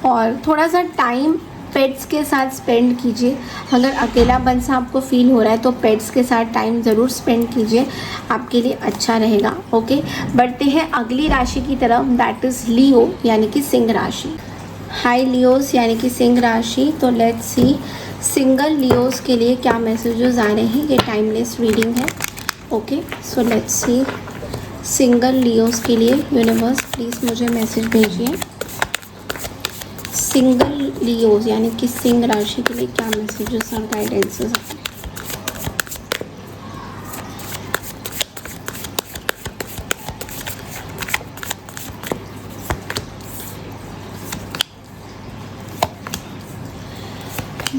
और थोड़ा सा टाइम पेट्स के साथ स्पेंड कीजिए। अगर अकेलापन सा आपको फील हो रहा है तो पेट्स के साथ टाइम ज़रूर स्पेंड कीजिए, आपके लिए अच्छा रहेगा। ओके, बढ़ते हैं अगली राशि की तरफ, दैट इज़ लियो, यानी कि सिंह राशि। हाय लियोस, यानी कि सिंह राशि। तो लेट्स सी सिंगल लियोस के लिए क्या मैसेजेस आ रहे हैं। ये टाइमलेस रीडिंग है। Okay, so let's see single Leos के लिए यूनिवर्स प्लीज़ मुझे मैसेज भेजिए। सिंगल लियोस यानी कि सिंह राशि के लिए क्या मैसेजेस और गाइडेंसेस हैं।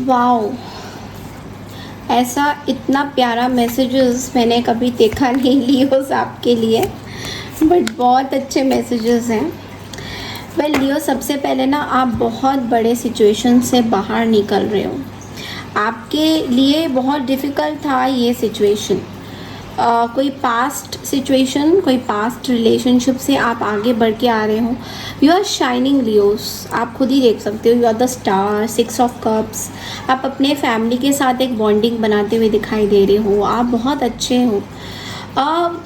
वाओ, ऐसा इतना प्यारा मैसेजेस मैंने कभी देखा नहीं लियोस आपके लिए, बट बहुत अच्छे मैसेजेस हैं। वेल लियो, सबसे पहले ना आप बहुत बड़े सिचुएशन से बाहर निकल रहे हो। आपके लिए बहुत डिफ़िकल्ट था ये सिचुएशन। कोई पास्ट सिचुएशन, कोई पास्ट रिलेशनशिप से आप आगे बढ़ के आ रहे हो। यू आर शाइनिंग लियोस, आप खुद ही देख सकते हो, you are the star, 6 of cups. आप अपने फैमिली के साथ एक बॉन्डिंग बनाते हुए दिखाई दे रहे हो, आप बहुत अच्छे हो।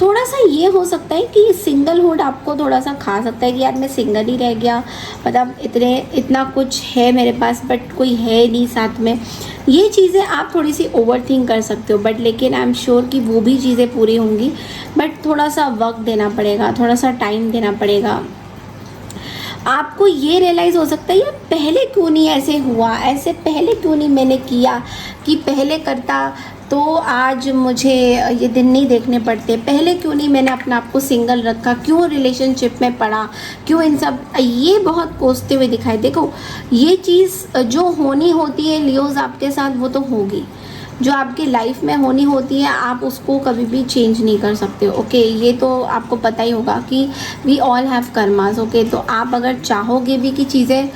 थोड़ा सा ये हो सकता है कि सिंगलहुड आपको थोड़ा सा खा सकता है कि यार मैं सिंगल ही रह गया, मतलब इतना कुछ है मेरे पास बट कोई है नहीं साथ में। ये चीज़ें आप थोड़ी सी ओवर थिंक कर सकते हो, बट लेकिन आई एम श्योर कि वो भी चीज़ें पूरी होंगी, बट थोड़ा सा वक्त देना पड़ेगा, थोड़ा सा टाइम देना पड़ेगा। आपको ये रियलाइज़ हो सकता है यार पहले क्यों नहीं ऐसे हुआ, ऐसे पहले क्यों नहीं मैंने किया, कि पहले करता तो आज मुझे ये दिन नहीं देखने पड़ते, पहले क्यों नहीं मैंने अपने आप को सिंगल रखा, क्यों रिलेशनशिप में पड़ा, क्यों इन सब, ये बहुत कोसते हुए दिखाई। देखो ये चीज़ जो होनी होती है लियोज आपके साथ, वो तो होगी। जो आपकी लाइफ में होनी होती है आप उसको कभी भी चेंज नहीं कर सकते। ओके, ये तो आपको पता ही होगा कि we all have karmas. Okay, तो आप अगर चाहोगे भी कि चीज़ें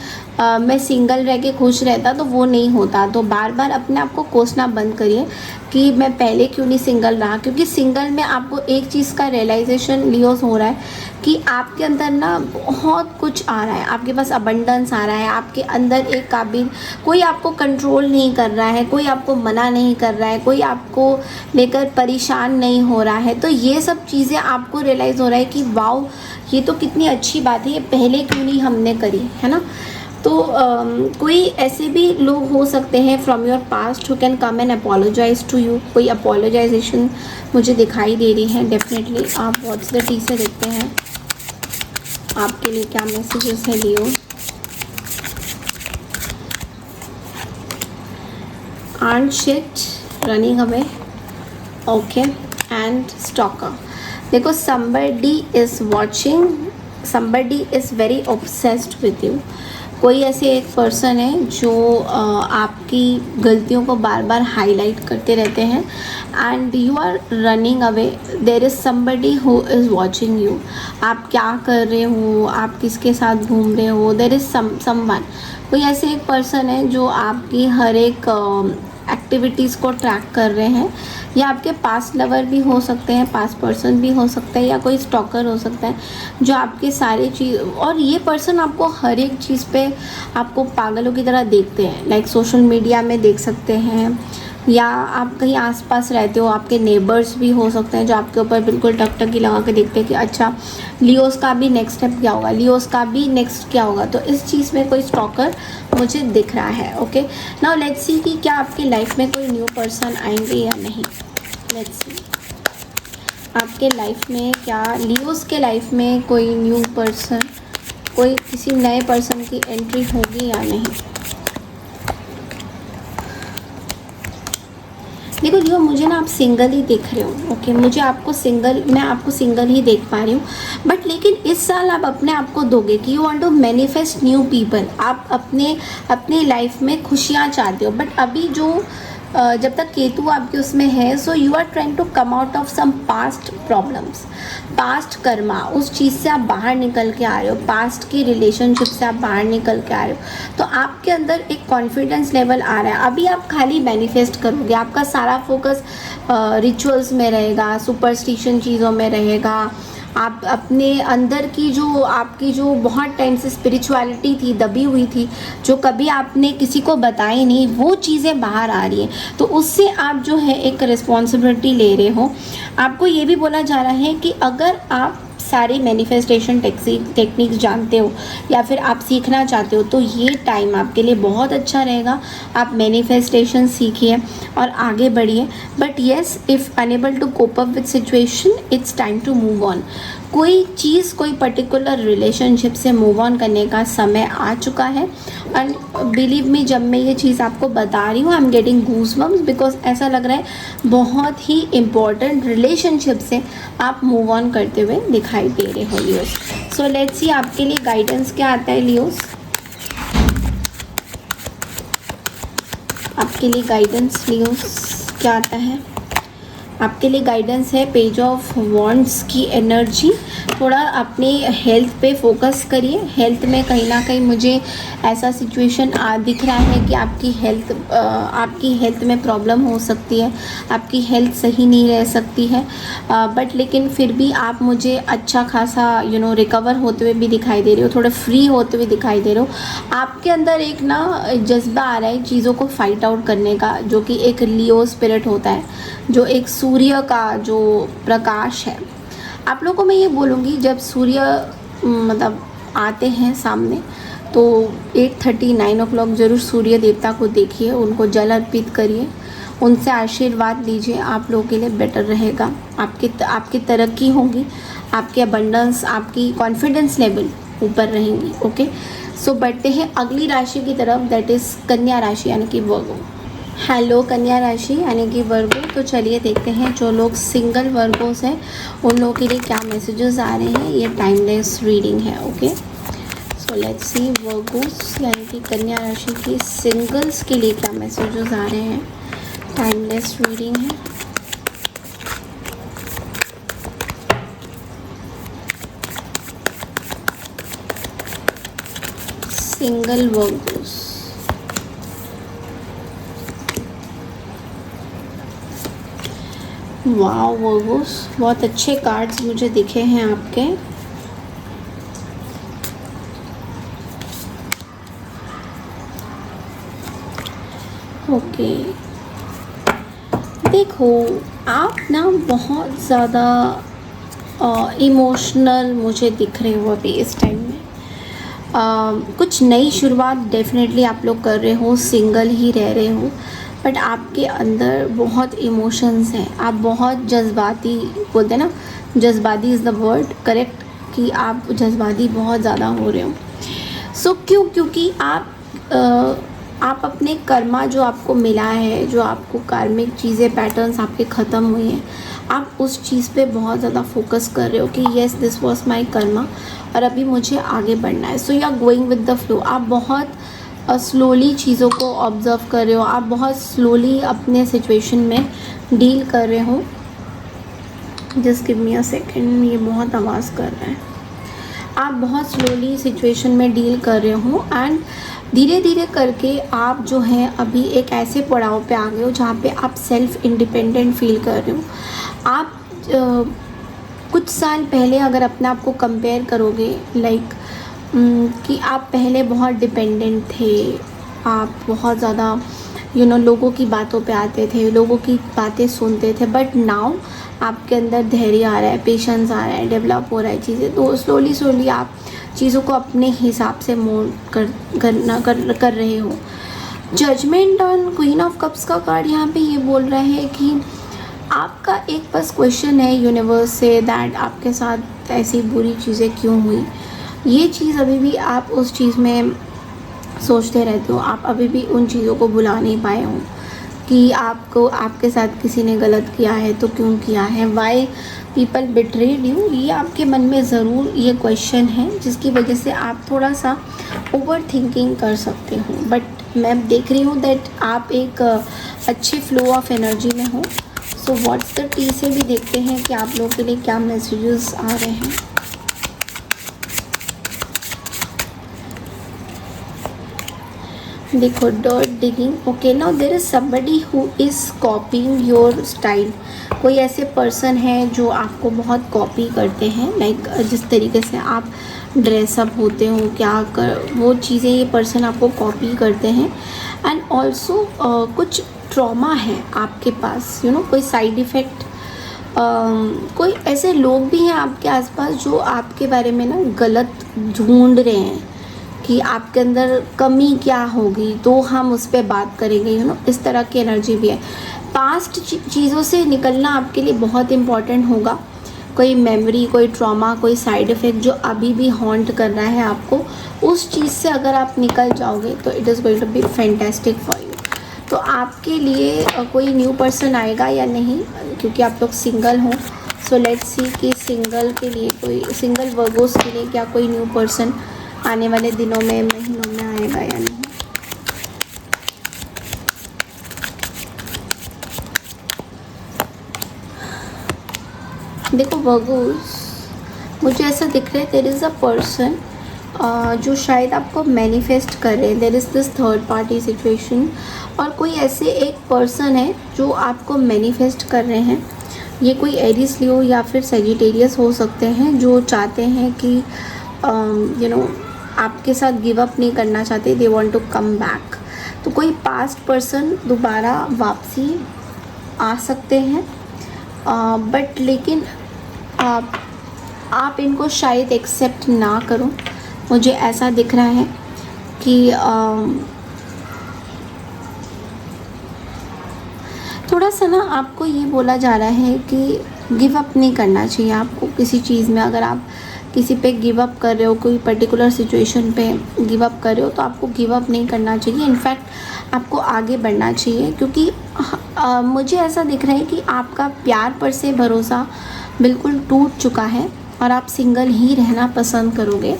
मैं सिंगल रह के खुश रहता, तो वो नहीं होता। तो बार बार अपने आप को कोसना बंद करिए कि मैं पहले क्यों नहीं सिंगल रहा, क्योंकि सिंगल में आपको एक चीज़ का रियलाइजेशन लियोस हो रहा है कि आपके अंदर ना बहुत कुछ आ रहा है, आपके पास अबंडेंस आ रहा है, आपके अंदर एक काबिल, कोई आपको कंट्रोल नहीं कर रहा है, कोई आपको मना नहीं कर रहा है, कोई आपको लेकर परेशान नहीं हो रहा है। तो ये सब चीज़ें आपको रियलाइज़ हो रहा है कि वाओ, ये तो कितनी अच्छी बात है, ये पहले क्यों नहीं हमने करी, है ना। तो कोई ऐसे भी लोग हो सकते हैं from your past who can come and apologize to you. कोई अपोलोजाइजेशन मुझे दिखाई दे रही है डेफिनेटली। आप व्हाट्स द टी से देखते हैं आपके लिए क्या मैसेजेस है लियो। आर्ट शिट, running away, okay, and stalker. देखो somebody is watching, somebody is very obsessed with you। कोई ऐसे एक पर्सन है जो आपकी गलतियों को बार बार हाईलाइट करते रहते हैं and you are running away. There is somebody who is watching you. आप क्या कर रहे हो, आप किसके साथ घूम रहे हो, देयर इज़ समवन। कोई ऐसे एक पर्सन है जो आपकी हर एक एक्टिविटीज़ को ट्रैक कर रहे हैं, या आपके पास लवर भी हो सकते हैं, पास पर्सन भी हो सकता है, या कोई स्टॉकर हो सकता है जो आपके सारे चीज़, और ये पर्सन आपको हर एक चीज़ पे आपको पागलों की तरह देखते हैं। लाइक सोशल मीडिया में देख सकते हैं, या आप कहीं आसपास रहते हो, आपके नेबर्स भी हो सकते हैं जो आपके ऊपर बिल्कुल टकटकी लगा के देखते हैं कि अच्छा लियोस का भी नेक्स्ट स्टेप क्या होगा, लियोस का भी नेक्स्ट क्या होगा। तो इस चीज़ में कोई स्टॉकर मुझे दिख रहा है। ओके, नाउ लेट्स सी कि क्या आपकी लाइफ में कोई न्यू पर्सन आएंगे या नहीं। लेट्स सी आपके लाइफ में क्या लियोस के लाइफ में कोई न्यू पर्सन, कोई किसी नए पर्सन की एंट्री होगी या नहीं। देखो लियो, मुझे ना आप सिंगल ही देख रहे हो। ओके, मुझे आपको सिंगल, मैं आपको सिंगल ही देख पा रही हूँ, बट लेकिन इस साल आप अपने आप को दोगे कि you want to manifest new people. आप अपने लाइफ में खुशियाँ चाहते हो, बट अभी जो जब तक केतु आपके उसमें है, so you are trying to come out of some past problems, past karma, उस चीज़ से आप बाहर निकल के आ रहे हो, पास्ट की रिलेशनशिप से आप बाहर निकल के आ रहे हो। तो आपके अंदर एक कॉन्फिडेंस लेवल आ रहा है। अभी आप खाली मैनिफेस्ट करोगे, आपका सारा फोकस रिचुअल्स में रहेगा, सुपरस्टिशन चीज़ों में रहेगा। आप अपने अंदर की जो आपकी जो बहुत टाइम से स्पिरिचुअलिटी थी, दबी हुई थी, जो कभी आपने किसी को बताई नहीं, वो चीज़ें बाहर आ रही हैं। तो उससे आप जो है एक रिस्पॉन्सिबिलिटी ले रहे हो। आपको ये भी बोला जा रहा है कि अगर आप सारी मैनिफेस्टेशन टेक्निक्स जानते हो या फिर आप सीखना चाहते हो, तो ये टाइम आपके लिए बहुत अच्छा रहेगा। आप मैनिफेस्टेशन सीखिए और आगे बढ़िए। But yes, if unable to cope up with situation, it's time to move on. कोई चीज़, कोई पर्टिकुलर रिलेशनशिप से मूव ऑन करने का समय आ चुका है। एंड बिलीव मी, जब मैं ये चीज़ आपको बता रही हूँ, आई एम गेटिंग गूज़बम्स, बिकॉज ऐसा लग रहा है बहुत ही इम्पॉर्टेंट रिलेशनशिप से आप मूव ऑन करते हुए दिखाई दे रहे हो लियोस। सो लेट्स सी आपके लिए गाइडेंस क्या आता है लियोस। आपके लिए गाइडेंस न्यूज़ क्या आता है? आपके लिए गाइडेंस है पेज ऑफ वॉन्ड्स की एनर्जी। थोड़ा अपनी हेल्थ पे फोकस करिए। हेल्थ में कहीं ना कहीं मुझे ऐसा सिचुएशन दिख रहा है कि आपकी हेल्थ में प्रॉब्लम हो सकती है, आपकी हेल्थ सही नहीं रह सकती है, बट लेकिन फिर भी आप मुझे अच्छा खासा रिकवर होते हुए भी दिखाई दे रहे हो, थोड़ा फ्री होते हुए दिखाई दे रहे हो। आपके अंदर एक ना जज्बा आ रहा है चीज़ों को फाइट आउट करने का, जो कि एक लियो स्पिरिट होता है, जो एक सूर्य का जो प्रकाश है। आप लोगों को मैं ये बोलूँगी, जब सूर्य मतलब आते हैं सामने तो 8:30 9 o'clock ज़रूर सूर्य देवता को देखिए, उनको जल अर्पित करिए, उनसे आशीर्वाद लीजिए। आप लोगों के लिए बेटर रहेगा, आपकी तरक्की होगी, आपकी अबंडेंस, आपकी कॉन्फिडेंस लेवल ऊपर रहेंगी। ओके, सो बढ़ते हैं अगली राशि की तरफ, दैट इज़ कन्या राशि यानी कि वर्गो। हेलो कन्या राशि यानी कि वर्गो। तो चलिए देखते हैं जो लोग सिंगल वर्गोस हैं उन लोगों के लिए क्या मैसेजेस आ रहे हैं। ये टाइमलेस रीडिंग है। Okay, so let's C Virgo's यानी कि कन्या राशि की सिंगल्स के लिए क्या मैसेजेस आ रहे हैं। टाइमलेस रीडिंग है। सिंगल वर्गोस, वाओ वर्गोस, बहुत अच्छे कार्ड्स मुझे दिखे हैं आपके। ओके, देखो आप ना बहुत ज़्यादा इमोशनल मुझे दिख रहे हो अभी इस टाइम में। कुछ नई शुरुआत डेफिनेटली आप लोग कर रहे हो, सिंगल ही रह रहे हो, बट आपके अंदर बहुत इमोशंस हैं। आप बहुत जज्बाती, बोलते हैं ना, जज्बाती इज़ द वर्ड करेक्ट, कि आप जज्बाती बहुत ज़्यादा हो रहे हो। सो क्योंकि आप अपने कर्मा जो आपको मिला है, जो आपको कार्मिक चीज़ें, पैटर्न्स आपके ख़त्म हुए हैं, आप उस चीज़ पे बहुत ज़्यादा फोकस कर रहे हो कि yes this was my karma और अभी मुझे आगे बढ़ना है। So you are going with the flow. आप बहुत स्लोली चीज़ों को ऑब्ज़र्व कर रहे हो, आप बहुत स्लोली अपने सिचुएशन में डील कर रहे हो। Just give me a second, ये बहुत आवाज़ कर रहा है। आप बहुत स्लोली सिचुएशन में डील कर रहे हो एंड धीरे धीरे करके आप जो है अभी एक ऐसे पड़ाव पे आ गए हो जहाँ पे आप सेल्फ इंडिपेंडेंट फील कर रहे हो। आप कुछ साल पहले अगर अपने आप को कंपेयर करोगे, लाइक कि आप पहले बहुत डिपेंडेंट थे, आप बहुत ज़्यादा लोगों की बातों पे आते थे, लोगों की बातें सुनते थे, बट नाउ आपके अंदर धैर्य आ रहा है, पेशेंस आ रहा है, डेवलप हो रहा है चीज़ें। तो स्लोली आप चीज़ों को अपने हिसाब से मोल्ड कर रहे हो। Judgement on queen of cups का कार्ड यहाँ पे ये बोल रहा है कि आपका एक बस क्वेश्चन है यूनिवर्स से, दैट आपके साथ ऐसी बुरी चीज़ें क्यों हुई। ये चीज़ अभी भी आप उस चीज़ में सोचते रहते हो, आप अभी भी उन चीज़ों को भुला नहीं पाए हो कि आपके साथ किसी ने गलत किया है तो क्यों किया है, वाई पीपल बिट्रेड यू। ये आपके मन में ज़रूर ये क्वेश्चन है जिसकी वजह से आप थोड़ा सा ओवर थिंकिंग कर सकते हो। बट मैं देख रही हूँ दैट आप एक अच्छे फ्लो ऑफ एनर्जी में हो। सो व्हाट्स द टी से भी देखते हैं कि आप लोगों के लिए क्या मैसेजेस आ रहे हैं। देखो dirt digging. Okay, now there is somebody who is copying your style. कोई ऐसे पर्सन है जो आपको बहुत कॉपी करते हैं, लाइक जिस तरीके से आप ड्रेसअप होते हो, वो चीज़ें ये पर्सन आपको कॉपी करते हैं। एंड ऑल्सो कुछ ट्रॉमा है आपके पास, कोई साइड इफ़ेक्ट, कोई ऐसे लोग भी हैं आपके आसपास जो आपके बारे में ना गलत ढूंढ रहे हैं कि आपके अंदर कमी क्या होगी, तो हम उस पर बात करेंगे। इस तरह की एनर्जी भी है। पास्ट चीज़ों से निकलना आपके लिए बहुत इम्पॉर्टेंट होगा। कोई मेमोरी, कोई ट्रॉमा, कोई साइड इफ़ेक्ट जो अभी भी हॉन्ट कर रहा है आपको, उस चीज़ से अगर आप निकल जाओगे तो it is going to be fantastic for you. तो आपके लिए कोई न्यू पर्सन आएगा या नहीं, क्योंकि आप लोग सिंगल हो। सो लेट्स सी कि सिंगल के लिए, कोई सिंगल वर्गोस के लिए क्या कोई न्यू पर्सन आने वाले दिनों में, महीनों में आएगा या नहीं। देखो वर्गोस, मुझे ऐसा दिख रहा है देयर इज़ अ पर्सन जो शायद आपको मैनिफेस्ट कर रहे हैं। There is this third party situation, और कोई ऐसे एक पर्सन है जो आपको मैनिफेस्ट कर रहे हैं। ये कोई एरिस लियो या फिर सेजिटेरियस हो सकते हैं, जो चाहते हैं कि आपके साथ गिव अप नहीं करना चाहते, they want to come back. तो कोई पास्ट पर्सन दोबारा वापसी आ सकते हैं, बट लेकिन आप इनको शायद एक्सेप्ट ना करो। मुझे ऐसा दिख रहा है कि थोड़ा सा ना आपको ये बोला जा रहा है कि गिव अप नहीं करना चाहिए आपको किसी चीज़ में। अगर आप किसी पे गिव अप कर रहे हो, कोई पर्टिकुलर सिचुएशन पे गिव अप कर रहे हो, तो आपको गिव अप नहीं करना चाहिए। इनफैक्ट आपको आगे बढ़ना चाहिए, क्योंकि मुझे ऐसा दिख रहा है कि आपका प्यार पर से भरोसा बिल्कुल टूट चुका है और आप सिंगल ही रहना पसंद करोगे,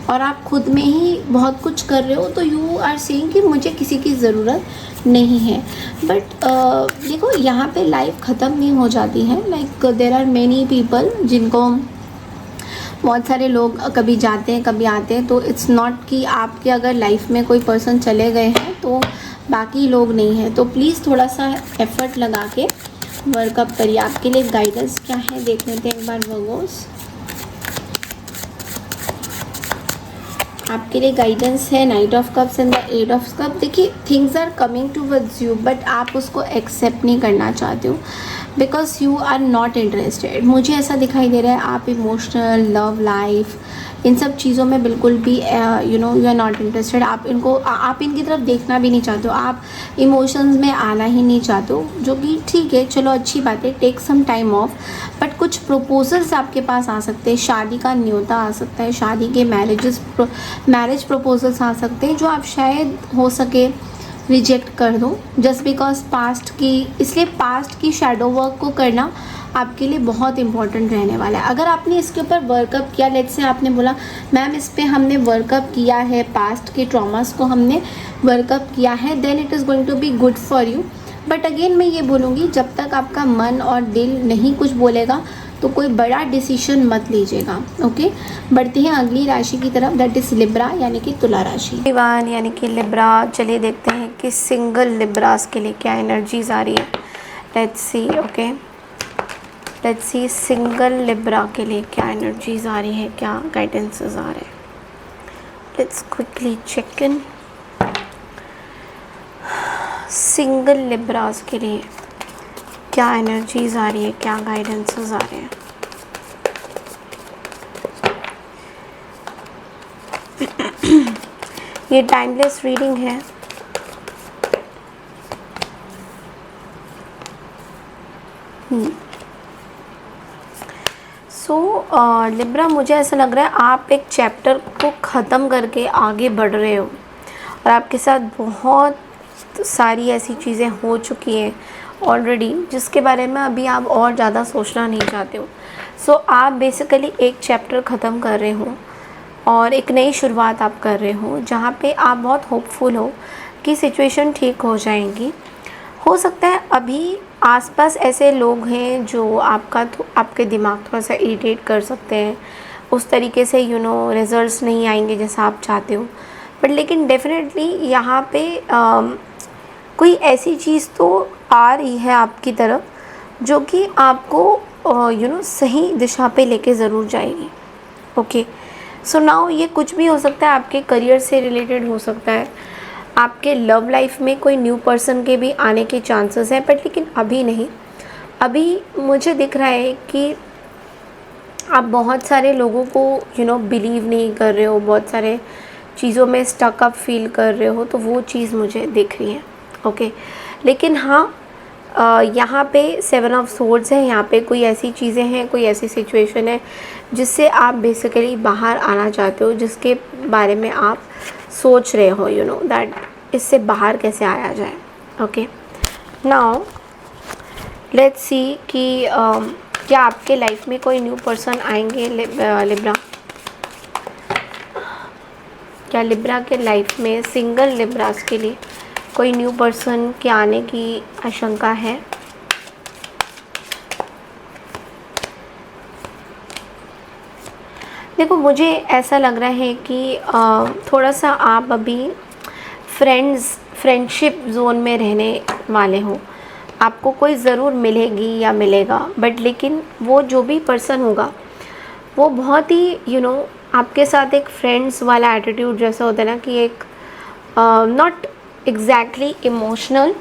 और आप खुद में ही बहुत कुछ कर रहे हो। तो यू आर सेइंग कि मुझे किसी की ज़रूरत नहीं है। बट देखो, यहाँ पे लाइफ ख़त्म नहीं हो जाती है। Like there are many people, जिनको बहुत सारे लोग कभी जाते हैं कभी आते हैं। तो इट्स नॉट कि आपके अगर लाइफ में कोई पर्सन चले गए हैं तो बाकी लोग नहीं हैं। तो प्लीज़ थोड़ा सा एफर्ट लगा के वर्कअप करिए। आपके लिए गाइडेंस क्या है देख लेते हैं एक बार वर्गोस। आपके लिए गाइडेंस है knight of cups and the eight of cup. देखिए, things are coming towards you, but आप उसको एक्सेप्ट नहीं करना चाहते हो, because you are not interested. मुझे ऐसा दिखाई दे रहा है आप इमोशनल, लव लाइफ, इन सब चीज़ों में बिल्कुल भी यू आर नॉट इंटरेस्टेड। आप इनकी तरफ देखना भी नहीं चाहते हो, आप इमोशंस में आना ही नहीं चाहते हो, जो कि ठीक है, चलो अच्छी बात है, take some time off. But कुछ प्रपोजल्स आपके पास आ सकते हैं, शादी का न्योता आ सकता है, शादी के मैरिज प्रपोजल्स आ सकते हैं, जो आप शायद हो सके रिजेक्ट कर दो, जस्ट बिकॉज इसलिए पास्ट की शैडो वर्क को करना आपके लिए बहुत इंपॉर्टेंट रहने वाला है। अगर आपने इसके ऊपर वर्कअप किया, लेट्स से आपने बोला मैम इस पे हमने वर्कअप किया है, पास्ट के ट्रॉमास को हमने वर्कअप किया है, then it is going to be good for you. But again मैं ये बोलूँगी, जब तक आपका मन और दिल नहीं कुछ बोलेगा तो कोई बड़ा डिसीजन मत लीजिएगा। ओके, बढ़ते हैं अगली राशि की तरफ, दैट इज़ लिब्रा, यानी कि तुला राशि। दीवान यानी कि लिब्रा। चलिए देखते हैं कि सिंगल लिब्रास के लिए क्या एनर्जीज आ रही है। Let's see. Okay, let's see single Libra के लिए क्या एनर्जीज आ रही है, क्या गाइडेंसेस आ रहे हैं। Let's quickly check in. Single Libras के लिए क्या एनर्जीज आ रही है, क्या गाइडेंसेस आ रहे हैं। ये टाइमलेस रीडिंग है। लिब्रा, मुझे ऐसा लग रहा है आप एक चैप्टर को ख़त्म करके आगे बढ़ रहे हो, और आपके साथ बहुत सारी ऐसी चीज़ें हो चुकी हैं ऑलरेडी, जिसके बारे में अभी आप और ज़्यादा सोचना नहीं चाहते हो। आप बेसिकली एक चैप्टर ख़त्म कर रहे हो और एक नई शुरुआत आप कर रहे हो, जहाँ पे आप बहुत होपफुल हो कि सिचुएशन ठीक हो जाएंगी। हो सकता है अभी आसपास ऐसे लोग हैं जो आपके दिमाग थोड़ा सा इरिटेट कर सकते हैं, उस तरीके से रिजल्ट्स नहीं आएंगे जैसा आप चाहते हो। बट लेकिन डेफिनेटली यहाँ पे कोई ऐसी चीज़ तो आ रही है आपकी तरफ जो कि आपको सही दिशा पे लेके ज़रूर जाएगी। ओके, सो नाउ ये कुछ भी हो सकता है, आपके करियर से रिलेटेड हो सकता है, आपके लव लाइफ में कोई न्यू पर्सन के भी आने के चांसेस हैं, बट लेकिन अभी नहीं। अभी मुझे दिख रहा है कि आप बहुत सारे लोगों को बिलीव नहीं कर रहे हो, बहुत सारे चीज़ों में स्टक अप फील कर रहे हो, तो वो चीज़ मुझे दिख रही है। ओके, लेकिन हाँ, यहाँ पे 7 ऑफ सोर्ड्स है, यहाँ पे कोई ऐसी चीज़ें हैं, कोई ऐसी सिचुएशन है जिससे आप बेसिकली बाहर आना चाहते हो, जिसके बारे में आप सोच रहे हो दैट इससे बाहर कैसे आया जाए। ओके, नाउ लेट्स सी कि क्या आपके लाइफ में कोई न्यू पर्सन आएंगे लिब्रा। क्या लिब्रा के लाइफ में सिंगल लिब्रास के लिए कोई न्यू पर्सन के आने की आशंका है। देखो मुझे ऐसा लग रहा है कि थोड़ा सा आप अभी फ्रेंडशिप जोन में रहने वाले हो। आपको कोई ज़रूर मिलेगी या मिलेगा, बट लेकिन वो जो भी पर्सन होगा वो बहुत ही आपके साथ एक फ्रेंड्स वाला एटीट्यूड जैसा होता है ना, कि एक not exactly emotional,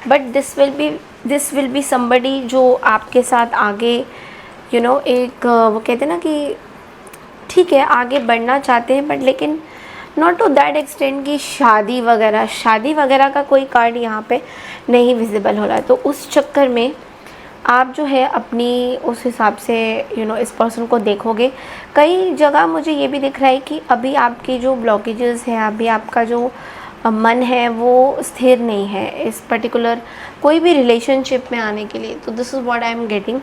but this will be somebody जो आपके साथ आगे एक वो कहते हैं ना कि ठीक है आगे बढ़ना चाहते हैं, बट लेकिन नॉट टू दैट एक्सटेंड कि शादी वगैरह का कोई कार्ड यहाँ पे नहीं विजिबल हो रहा है। तो उस चक्कर में आप जो है अपनी उस हिसाब से इस पर्सन को देखोगे। कई जगह मुझे ये भी दिख रहा है कि अभी आपकी जो ब्लॉकेजेस हैं, अभी आपका जो मन है वो स्थिर नहीं है इस पर्टिकुलर कोई भी रिलेशनशिप में आने के लिए। तो this is what I am getting.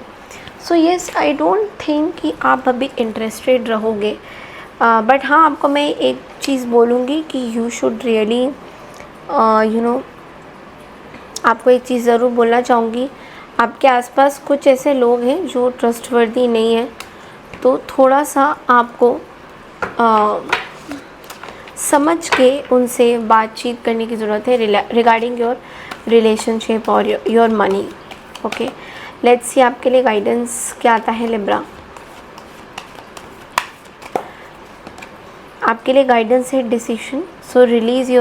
So yes, I don't think कि आप अभी इंटरेस्टेड रहोगे, बट हाँ आपको मैं एक चीज़ बोलूँगी कि यू शुड रियली आपको एक चीज़ ज़रूर बोलना चाहूँगी। आपके आसपास कुछ ऐसे लोग हैं जो ट्रस्टवर्दी नहीं है, तो थोड़ा सा आपको समझ के उनसे बातचीत करने की ज़रूरत है रिगार्डिंग योर रिलेशनशिप और योर मनी। ओके, लेट्स सी आपके लिए गाइडेंस क्या आता है लिब्रा। आपके लिए गाइडेंस है decision. So release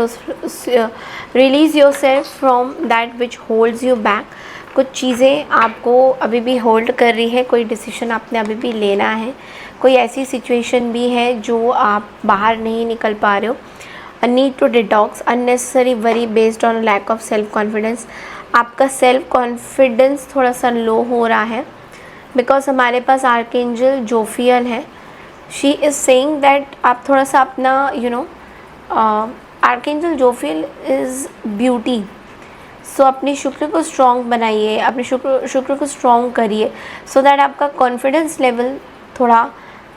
your self from that which holds you back. कुछ चीज़ें आपको अभी भी होल्ड कर रही है, कोई डिसीजन आपने अभी भी लेना है, कोई ऐसी सिचुएशन भी है जो आप बाहर नहीं निकल पा रहे हो। A need to detox unnecessary worry based on lack of self confidence. आपका सेल्फ कॉन्फिडेंस थोड़ा सा लो हो रहा है, बिकॉज हमारे पास आर्कएंजल जोफियल है। शी इज़ सेइंग दैट आप थोड़ा सा अपना आर्कएंजल जोफियल इज़ ब्यूटी। सो अपने शुक्र को स्ट्रॉन्ग बनाइए, अपने शुक्र को स्ट्रॉन्ग करिए, सो दैट आपका कॉन्फिडेंस लेवल थोड़ा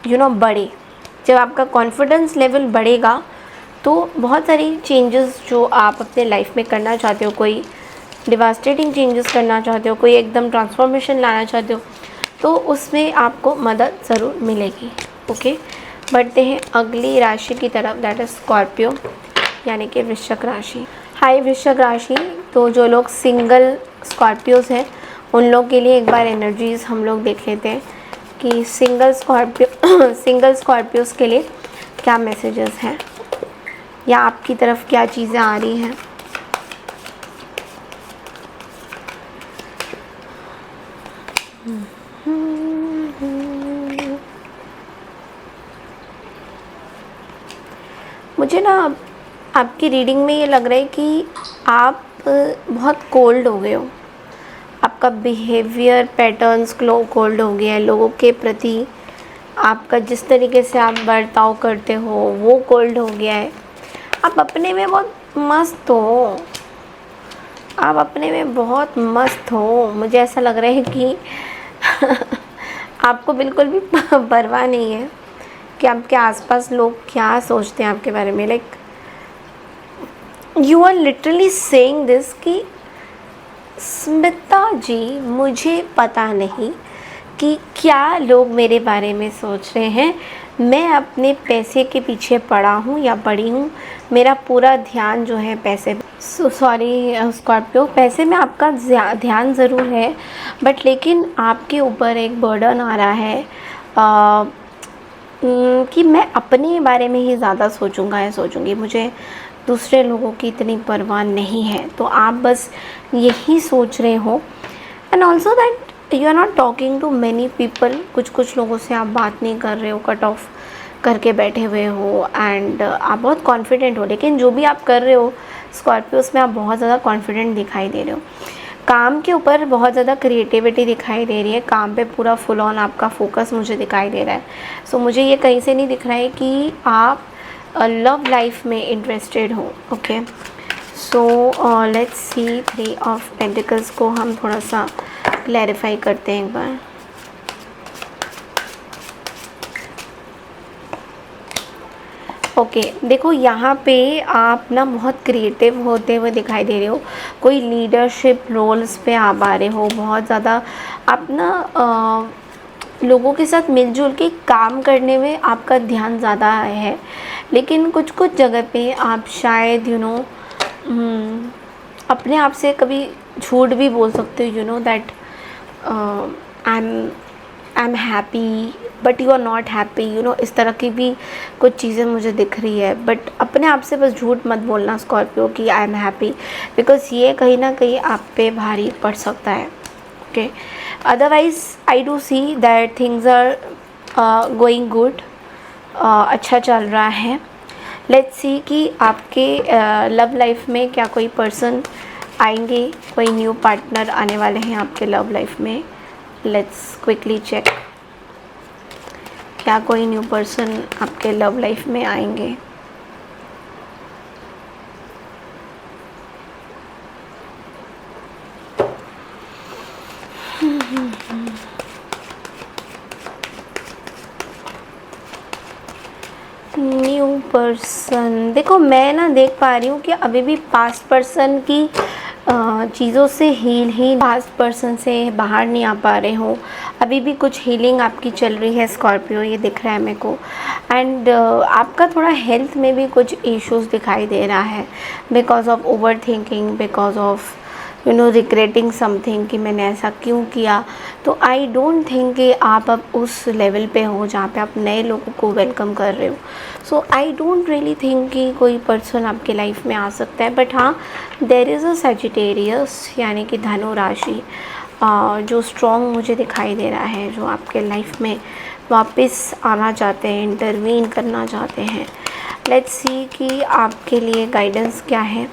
बढ़े। जब आपका कॉन्फिडेंस लेवल बढ़ेगा तो बहुत सारी चेंजेस जो आप अपने लाइफ में करना चाहते हो, कोई डिवास्टेटिंग चेंजेस करना चाहते हो, कोई एकदम ट्रांसफॉर्मेशन लाना चाहते हो, तो उसमें आपको मदद ज़रूर मिलेगी। ओके, बढ़ते हैं अगली राशि की तरफ, दैट इज़ स्कॉर्पियो यानी कि वृश्चिक राशि। हाय वृश्चिक राशि, तो जो लोग सिंगल स्कॉर्पियोज़ हैं उन लोग के लिए एक बार एनर्जीज़ हम लोग देख लेते हैं कि सिंगल स्कॉर्पियोज़ के लिए क्या मैसेजेस हैं या आपकी तरफ क्या चीज़ें आ रही हैं। मुझे ना आपकी रीडिंग में ये लग रहा है कि आप बहुत कोल्ड हो गए हो। आपका बिहेवियर पैटर्न्स कोल्ड हो गया है, लोगों के प्रति आपका जिस तरीके से आप बर्ताव करते हो वो कोल्ड हो गया है। आप अपने में बहुत मस्त हो, आप अपने में बहुत मस्त हो। मुझे ऐसा लग रहा है कि आपको बिल्कुल भी परवाह नहीं है कि आपके आसपास लोग क्या सोचते हैं आपके बारे में। Like you are literally saying this कि स्मिता जी, मुझे पता नहीं कि क्या लोग मेरे बारे में सोच रहे हैं, मैं अपने पैसे के पीछे पड़ा हूँ या पड़ी हूँ, मेरा पूरा ध्यान जो है पैसे। सॉरी स्कॉर्पियो, पैसे में आपका ध्यान ज़रूर है, बट लेकिन आपके ऊपर एक बर्डन आ रहा है कि मैं अपने बारे में ही ज़्यादा सोचूंगा या सोचूंगी, मुझे दूसरे लोगों की इतनी परवाह नहीं है। तो आप बस यही सोच रहे हो। And also that you are not talking to many people. कुछ लोगों से आप बात नहीं कर रहे हो, कट ऑफ करके बैठे हुए हो, एंड आप बहुत कॉन्फिडेंट हो। लेकिन जो भी आप कर रहे हो स्कॉर्पियो, उसमें आप बहुत ज़्यादा कॉन्फिडेंट दिखाई दे रहे हो। काम के ऊपर बहुत ज़्यादा क्रिएटिविटी दिखाई दे रही है, काम पे पूरा फुल ऑन आपका फोकस मुझे दिखाई दे रहा है। सो मुझे ये कहीं से नहीं दिख रहा है कि आप लव लाइफ में इंटरेस्टेड हो। Okay, so let's C 3 of pentacles को हम थोड़ा सा क्लैरिफाई करते हैं एक बार। ओके, देखो यहाँ पे आप ना बहुत क्रिएटिव होते हुए दिखाई दे रहे हो, कोई लीडरशिप रोल्स पे आप आ रहे हो, बहुत ज़्यादा आप ना लोगों के साथ मिलजुल के काम करने में आपका ध्यान ज़्यादा है, लेकिन कुछ कुछ जगह पे आप शायद अपने आप से कभी झूठ भी बोल सकते हो, that I am happy but you are not happy, इस तरह की भी कुछ चीज़ें मुझे दिख रही है। बट अपने आप से बस झूठ मत बोलना स्कॉर्पियो कि आई एम हैप्पी, बिकॉज ये कहीं ना कहीं आप पे भारी पड़ सकता है। Okay, otherwise I do see that things are going good, अच्छा चल रहा है। लेट्स सी कि आपके लव लाइफ में क्या कोई पर्सन आएंगे, कोई न्यू पार्टनर आने वाले हैं आपके लव लाइफ में। लेट्स क्विकली चेक, क्या कोई न्यू पर्सन आपके लव लाइफ में आएंगे। न्यू पर्सन, देखो मैं ना देख पा रही हूँ कि अभी भी पास्ट पर्सन की चीज़ों से ही पास्ट पर्सन से बाहर नहीं आ पा रहे हो। अभी भी कुछ हीलिंग आपकी चल रही है स्कॉर्पियो, ये दिख रहा है मेरे को। एंड आपका थोड़ा हेल्थ में भी कुछ इश्यूज दिखाई दे रहा है, because of over thinking, because of regretting something कि मैंने ऐसा क्यों किया। तो आई डोंट थिंक कि आप अब उस लेवल पे हो जहाँ पे आप नए लोगों को वेलकम कर रहे हो। सो आई डोंट रियली थिंक कि कोई पर्सन आपके लाइफ में आ सकता है। बट हाँ, देर इज़ अ सजिटेरियस, यानी कि धनु राशि जो स्ट्रॉन्ग मुझे दिखाई दे रहा है, जो आपके लाइफ में वापस आना चाहते हैं, इंटरवीन करना चाहते हैं। लेट्स सी कि आपके लिए गाइडेंस क्या है।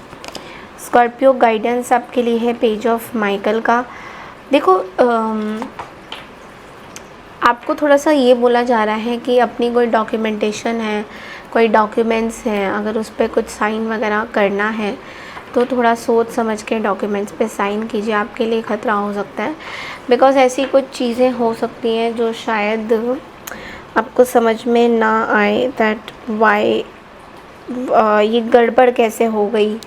स्कॉर्पियो, गाइडेंस आपके लिए है पेज ऑफ माइकल का। देखो आपको थोड़ा सा ये बोला जा रहा है कि अपनी कोई डॉक्यूमेंटेशन है, कोई डॉक्यूमेंट्स हैं, अगर उस पर कुछ साइन वगैरह करना है तो थोड़ा सोच समझ के डॉक्यूमेंट्स पे साइन कीजिए, आपके लिए ख़तरा हो सकता है। बिकॉज़ ऐसी कुछ चीज़ें हो सकती हैं जो शायद आपको समझ में ना आए, दैट वाई ये गड़बड़ कैसे हो गई।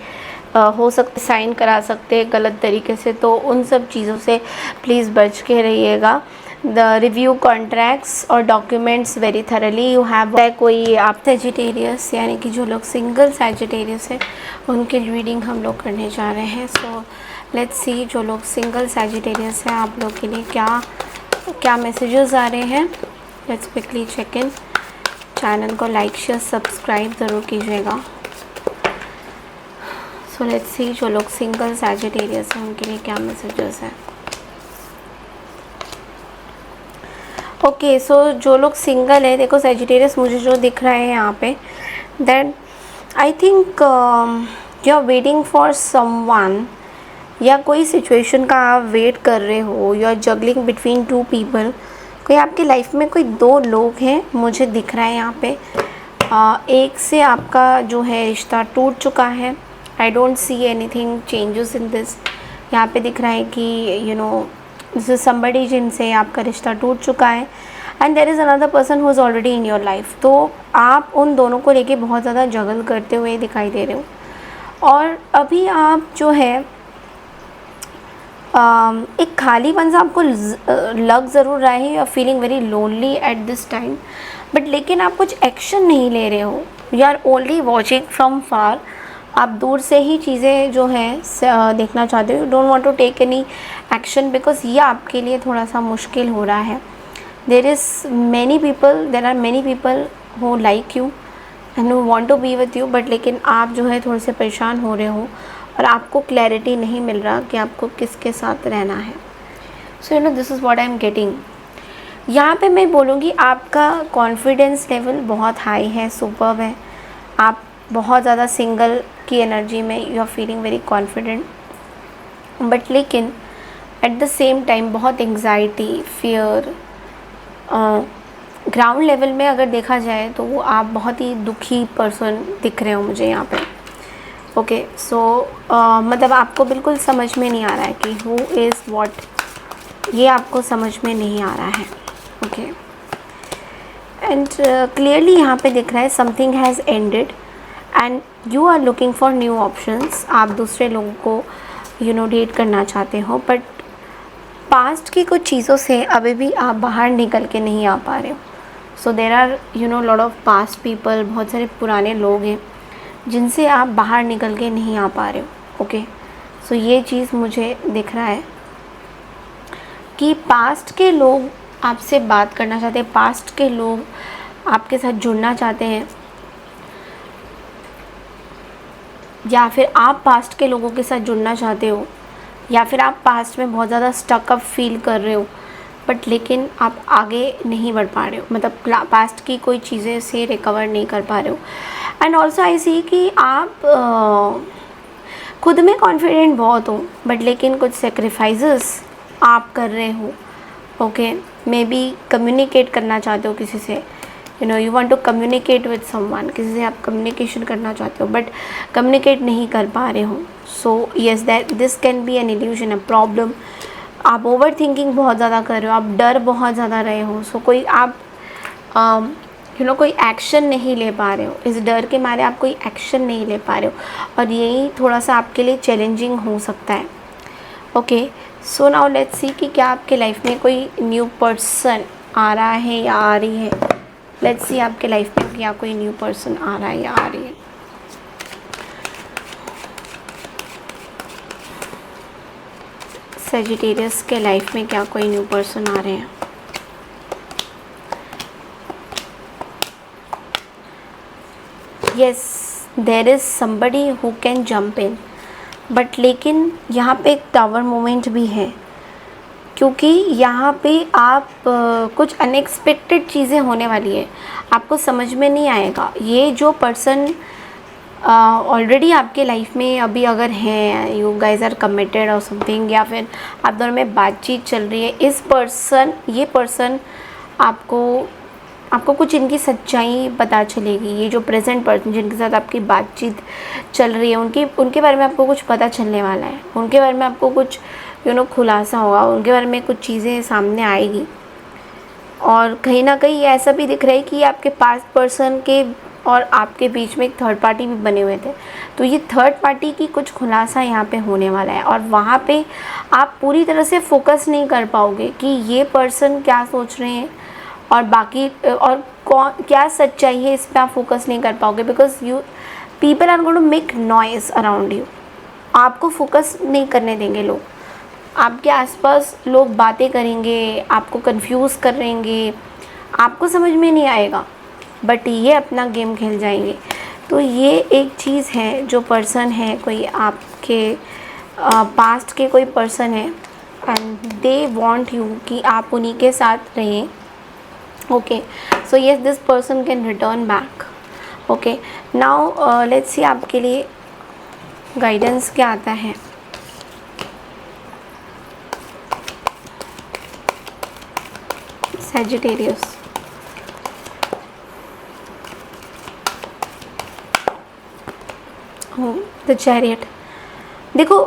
हो सकता साइन करा सकते हैं गलत तरीके से, तो उन सब चीज़ों से प्लीज़ बच के रहिएगा। द रिव्यू कॉन्ट्रैक्ट्स और documents very thoroughly you have. कोई आप सैजिटेरियस, यानी कि जो लोग सिंगल सैजिटेरियस है उनकी रीडिंग हम लोग करने जा रहे हैं। सो लेट्स सी, जो लोग सिंगल सैजिटेरियस हैं आप लोग के लिए क्या मैसेजेस आ रहे हैं। Let's quickly check in. Channel को लाइक शेयर सब्सक्राइब ज़रूर कीजिएगा। सो लेट्स सी, जो लोग सिंगल सैजिटेरियस हैं उनके लिए क्या मैसेजेस हैं। ओके, सो जो लोग सिंगल है, देखो सैजिटेरियस मुझे जो दिख रहा है यहाँ पे, that I think you are waiting for someone, या कोई सिचुएशन का आप वेट कर रहे हो। You are juggling between two people. कोई आपकी लाइफ में कोई दो लोग हैं मुझे दिख रहा है यहाँ पे। एक से आपका जो है रिश्ता टूट चुका है। I don't see anything changes in this. यहाँ पे दिख रहा है कि दिस इज समबडी जिनसे आपका रिश्ता टूट चुका है, and there is another person who is already in your life. तो आप उन दोनों को लेके बहुत ज़्यादा जगल करते हुए दिखाई दे रहे हो। और अभी आप जो है एक खालीपन सा आपको लग ज़रूर रहा है। You are feeling very lonely at this time, but लेकिन आप कुछ एक्शन नहीं ले रहे हो। You are only watching from far. आप दूर से ही चीज़ें जो हैं देखना चाहते हो। Don't want to take any action, because ये आपके लिए थोड़ा सा मुश्किल हो रहा है। There are many people who like you and who want to be with you, but लेकिन आप जो है थोड़े से परेशान हो रहे हो और आपको क्लैरिटी नहीं मिल रहा कि आपको किसके साथ रहना है। So this is what I am getting. यहाँ पे मैं बोलूँगी आपका कॉन्फिडेंस लेवल बहुत हाई है, सुपर्ब है। आप बहुत ज़्यादा सिंगल की एनर्जी में you are feeling very confident, but लेकिन एट द सेम टाइम बहुत एंग्जाइटी, फियर, ग्राउंड लेवल में अगर देखा जाए तो वो आप बहुत ही दुखी पर्सन दिख रहे हो मुझे यहाँ पे। ओके, सो मतलब आपको बिल्कुल समझ में नहीं आ रहा है कि हु इज़ व्हाट, ये आपको समझ में नहीं आ रहा है। ओके, एंड क्लियरली यहाँ पे दिख रहा है something has ended and you are looking for new options. आप दूसरे लोगों को डेट करना चाहते हो, बट पास्ट की कुछ चीज़ों से अभी भी आप बाहर निकल के नहीं आ पा रहे हो। So there are lot of past people, बहुत सारे पुराने लोग हैं जिनसे आप बाहर निकल के नहीं आ पा रहे हो। ओके, सो ये चीज़ मुझे दिख रहा है कि पास्ट के लोग आपसे बात करना चाहते हैं, पास्ट के लोग आपके साथ जुड़ना चाहते हैं, या फिर आप पास्ट के लोगों के साथ जुड़ना चाहते हो, या फिर आप पास्ट में बहुत ज़्यादा स्टक अप फील कर रहे हो बट लेकिन आप आगे नहीं बढ़ पा रहे हो, मतलब पास्ट की कोई चीज़ें से रिकवर नहीं कर पा रहे हो। एंड ऑल्सो आई सी कि आप खुद में कॉन्फिडेंट बहुत हो बट लेकिन कुछ सेक्रीफाइसेस आप कर रहे हो। ओके, मे बी कम्युनिकेट करना चाहते हो किसी से, you want to communicate with someone, किसी से आप कम्युनिकेशन करना चाहते हो बट कम्युनिकेट नहीं कर पा रहे हो। So yes, that this can be an illusion, a problem. आप ओवर थिंकिंग बहुत ज़्यादा कर रहे हो, आप डर बहुत ज़्यादा रहे हो। सो कोई आप कोई एक्शन नहीं ले पा रहे हो, इस डर के मारे आप कोई एक्शन नहीं ले पा रहे हो और यही थोड़ा सा आपके लिए चैलेंजिंग हो सकता है। Okay, so now let's see कि क्या आपके लाइफ में कोई न्यू पर्सन आ रहा है या आ रही है। लेट्स सी आपके लाइफ में क्या कोई न्यू पर्सन आ रहा है या आ रही है। सजिटेरियस के लाइफ में क्या कोई न्यू पर्सन आ रहे हैं। Yes, there is somebody who can jump in, but लेकिन यहाँ पे एक टावर मोमेंट भी है क्योंकि यहाँ पे आप कुछ अनएक्सपेक्टेड चीज़ें होने वाली है, आपको समझ में नहीं आएगा। ये जो पर्सन ऑलरेडी आपके लाइफ में अभी अगर हैं, यू गाइज आर कमिटेड और समथिंग, या फिर आप दोनों में बातचीत चल रही है, ये पर्सन आपको कुछ इनकी सच्चाई पता चलेगी। ये जो प्रेजेंट पर्सन जिनके साथ आपकी बातचीत चल रही है उनके बारे में आपको कुछ पता चलने वाला है, उनके बारे में आपको कुछ खुलासा होगा, उनके बारे में कुछ चीज़ें सामने आएगी। और कहीं ना कहीं ऐसा भी दिख रहा है कि आपके पास्ट पर्सन के और आपके बीच में एक थर्ड पार्टी भी बने हुए थे, तो ये थर्ड पार्टी की कुछ खुलासा यहाँ पे होने वाला है और वहाँ पे आप पूरी तरह से फोकस नहीं कर पाओगे कि ये पर्सन क्या सोच रहे हैं और बाकी और कौन क्या सच्चाई है, इस पर आप फोकस नहीं कर पाओगे because people are going to make noise around you. आपको फोकस नहीं करने देंगे लोग, आपके आसपास लोग बातें करेंगे, आपको कंफ्यूज करेंगे, आपको समझ में नहीं आएगा बट ये अपना गेम खेल जाएंगे। तो ये एक चीज़ है, जो पर्सन है कोई आपके पास्ट के कोई पर्सन है एंड दे वांट यू कि आप उन्हीं के साथ रहें। Okay, so yes, this person can return back. Okay, now let's see आपके लिए गाइडेंस क्या आता है। Sagittarius, the chariot. देखो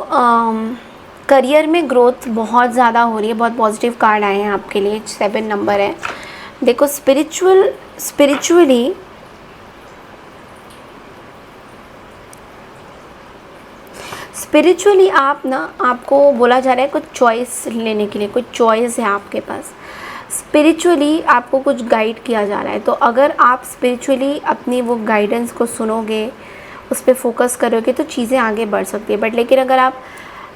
करियर में ग्रोथ बहुत ज़्यादा हो रही है, बहुत पॉजिटिव कार्ड आए हैं आपके लिए, 7 नंबर है। देखो स्पिरिचुअली आपको बोला जा रहा है कुछ चॉइस लेने के लिए, कुछ चॉइस है आपके पास। स्पिरिचुअली आपको कुछ गाइड किया जा रहा है, तो अगर आप स्पिरिचुअली अपनी वो गाइडेंस को सुनोगे, उस पर फोकस करोगे तो चीज़ें आगे बढ़ सकती है। बट लेकिन अगर आप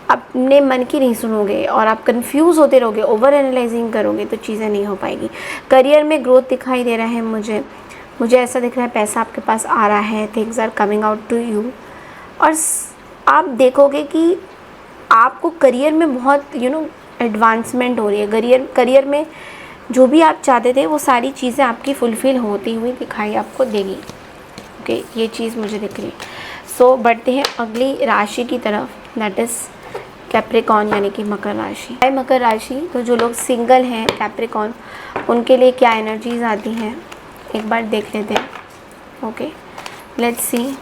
अपने मन की नहीं सुनोगे और आप कंफ्यूज होते रहोगे, ओवर एनालाइजिंग करोगे तो चीज़ें नहीं हो पाएगी। करियर में ग्रोथ दिखाई दे रहा है मुझे ऐसा दिख रहा है, पैसा आपके पास आ रहा है, things are coming out to you. और आप देखोगे कि आपको करियर में बहुत एडवांसमेंट हो रही है। करियर में जो भी आप चाहते थे वो सारी चीज़ें आपकी फुलफ़िल होती हुई दिखाई आपको देगी। ओके, ये चीज़ मुझे दिख रही है। सो बढ़ते हैं अगली राशि की तरफ, दैट इज़ कैप्रिकॉर्न, यानी कि मकर राशि। मकर राशि, तो जो लोग सिंगल हैं कैप्रिकॉर्न, उनके लिए क्या एनर्जीज आती हैं एक बार देख लेते हैं। Okay, let's see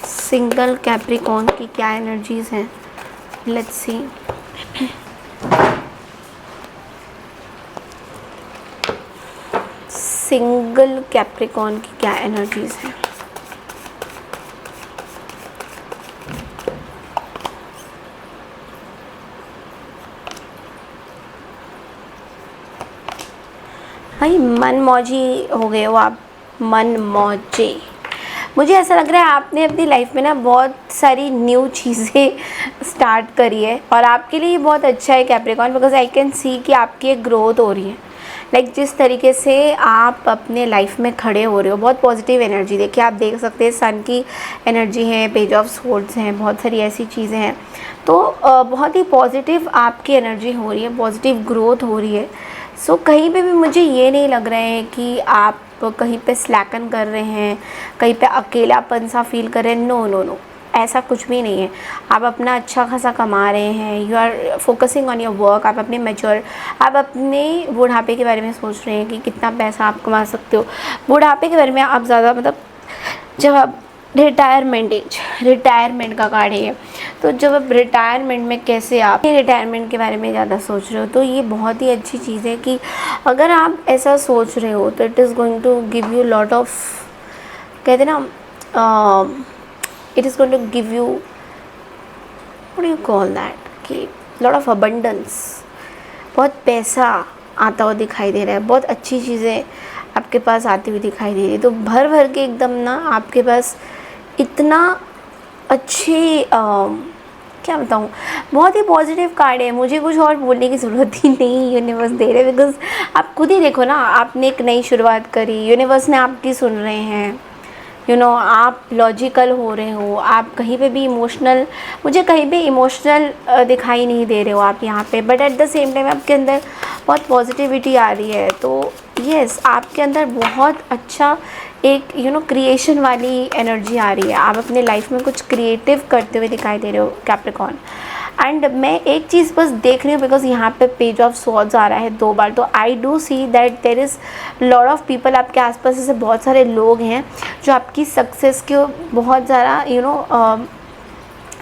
single Capricorn की क्या एनर्जीज हैं। लेट्स सी सिंगल कैप्रिकॉर्न की क्या एनर्जीज हैं। भाई मन मौजी हो गए हो आप, मन मौजे। मुझे ऐसा लग रहा है आपने अपनी लाइफ में ना बहुत सारी न्यू चीज़ें स्टार्ट करी है और आपके लिए ये बहुत अच्छा है Capricorn, because I can see कि आपकी एक ग्रोथ हो रही है। लाइक जिस तरीके से आप अपने लाइफ में खड़े हो रहे हो, बहुत पॉजिटिव एनर्जी। देखिए आप देख सकते हैं सन की एनर्जी है, पेज ऑफ स्वॉर्ड्स हैं, बहुत सारी ऐसी चीज़ें हैं। तो बहुत ही पॉजिटिव आपकी एनर्जी हो रही है, पॉजिटिव ग्रोथ हो रही है। सो कहीं पे भी मुझे ये नहीं लग रहा है कि आप कहीं पे स्लैकन कर रहे हैं, कहीं पे अकेलापन सा फील कर रहे हैं। नो नो नो, ऐसा कुछ भी नहीं है। आप अपना अच्छा खासा कमा रहे हैं, you are focusing on your work. आप अपने बुढ़ापे के बारे में सोच रहे हैं कि कितना पैसा आप कमा सकते हो। बुढ़ापे के बारे में आप ज़्यादा, मतलब जब आप रिटायरमेंट का कार्ड है, तो जब आप रिटायरमेंट में कैसे आप रिटायरमेंट के बारे में ज़्यादा सोच रहे हो, तो ये बहुत ही अच्छी चीज़ है कि अगर आप ऐसा सोच रहे हो तो it is going to give you lot of, कहते ना, it is going to give you, what do you call that, कि लॉट ऑफ अबंडेंस। बहुत पैसा आता हुआ दिखाई दे रहा है, बहुत अच्छी चीज़ें आपके पास आती हुई दिखाई दे रही है। तो भर भर के एकदम ना आपके पास इतना अच्छी क्या बताऊँ, बहुत ही पॉजिटिव कार्ड है। मुझे कुछ और बोलने की ज़रूरत ही नहीं, यूनिवर्स दे रहे, बिकॉज आप खुद ही देखो ना, आपने एक नई शुरुआत करी, यूनिवर्स ने आपकी सुन रहे हैं। आप लॉजिकल हो रहे हो, आप कहीं पे भी इमोशनल, मुझे कहीं पे इमोशनल दिखाई नहीं दे रहे हो आप यहाँ पे, but at the same time आपके अंदर बहुत पॉजिटिविटी आ रही है। तो यस, आपके अंदर बहुत अच्छा एक क्रिएशन वाली एनर्जी आ रही है। आप अपने लाइफ में कुछ क्रिएटिव करते हुए दिखाई दे रहे हो कैप्रिकॉर्न। एंड मैं एक चीज़ बस देख रही हूँ, बिकॉज यहाँ पे पेज ऑफ स्वॉर्ड्स आ रहा है 2 बार, तो I do see that there is lot of people. आपके आसपास ऐसे बहुत सारे लोग हैं जो आपकी सक्सेस के बहुत ज़्यादा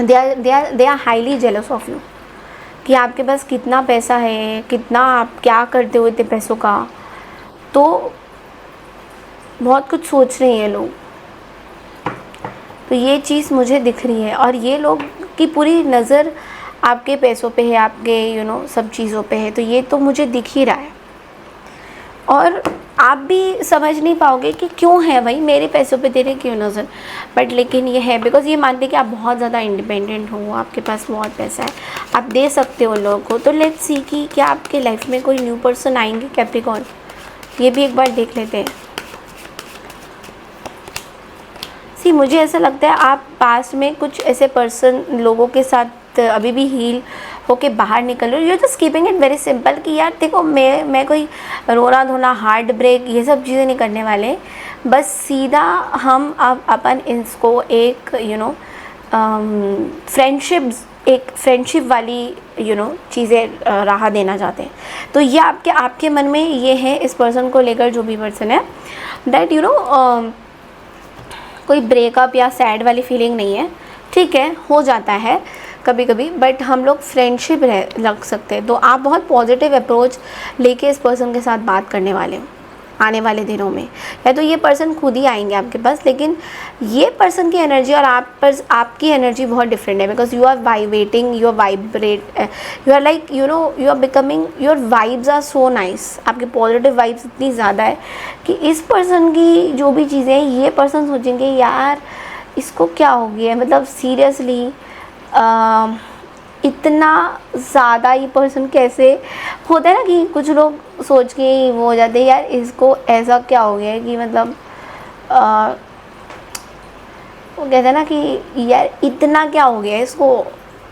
they are highly jealous of you, कि आपके पास कितना पैसा है, कितना आप क्या करते हो इतने पैसों का। तो बहुत कुछ सोच रहे हैं लोग, तो ये चीज़ मुझे दिख रही है। और ये लोग की पूरी नज़र आपके पैसों पे है, आपके सब चीज़ों पे है। तो ये तो मुझे दिख ही रहा है, और आप भी समझ नहीं पाओगे कि क्यों है भाई मेरे पैसों पे तेरे क्यों नज़र, बट लेकिन ये है बिकॉज ये मानते कि आप बहुत ज़्यादा इंडिपेंडेंट हो, आपके पास बहुत पैसा है, आप दे सकते हो लोगों को। तो लेट्स सी कि क्या आपके लाइफ में कोई न्यू पर्सन आएंगे कैप्रिकॉर्न, ये भी एक बार देख लेते हैं। सी मुझे ऐसा लगता है आप पास्ट में कुछ ऐसे पर्सन लोगों के साथ अभी भी हील होके बाहर निकल रहे हो। You just keeping it very simple कि यार देखो, मैं कोई रोना धोना, हार्ट ब्रेक, ये सब चीज़ें नहीं करने वाले। बस सीधा हम अब अपन इसको एक फ्रेंडशिप वाली चीज़ें राह देना चाहते हैं। तो ये आपके मन में ये है इस पर्सन को लेकर, जो भी पर्सन है, दैट कोई ब्रेकअप या सैड वाली फीलिंग नहीं है। ठीक है, हो जाता है कभी कभी, बट हम लोग फ्रेंडशिप रख सकते हैं। तो आप बहुत पॉजिटिव अप्रोच लेके इस पर्सन के साथ बात करने वाले हो आने वाले दिनों में, या तो ये पर्सन खुद ही आएंगे आपके पास। लेकिन ये पर्सन की एनर्जी और आपकी एनर्जी बहुत डिफरेंट है, because you are vibrating, you are vibrate, you are like you are becoming, your vibes are so nice. आपकी पॉजिटिव वाइब्स इतनी ज़्यादा है कि इस पर्सन की जो भी चीज़ें हैं, ये पर्सन सोचेंगे यार इसको क्या हो गया है, मतलब सीरियसली इतना ज़्यादा ये पर्सन कैसे, होता है ना कि कुछ लोग सोच के ही वो हो जाते हैं यार इसको ऐसा क्या हो गया है कि मतलब वो कहते हैं ना कि यार इतना क्या हो गया है इसको,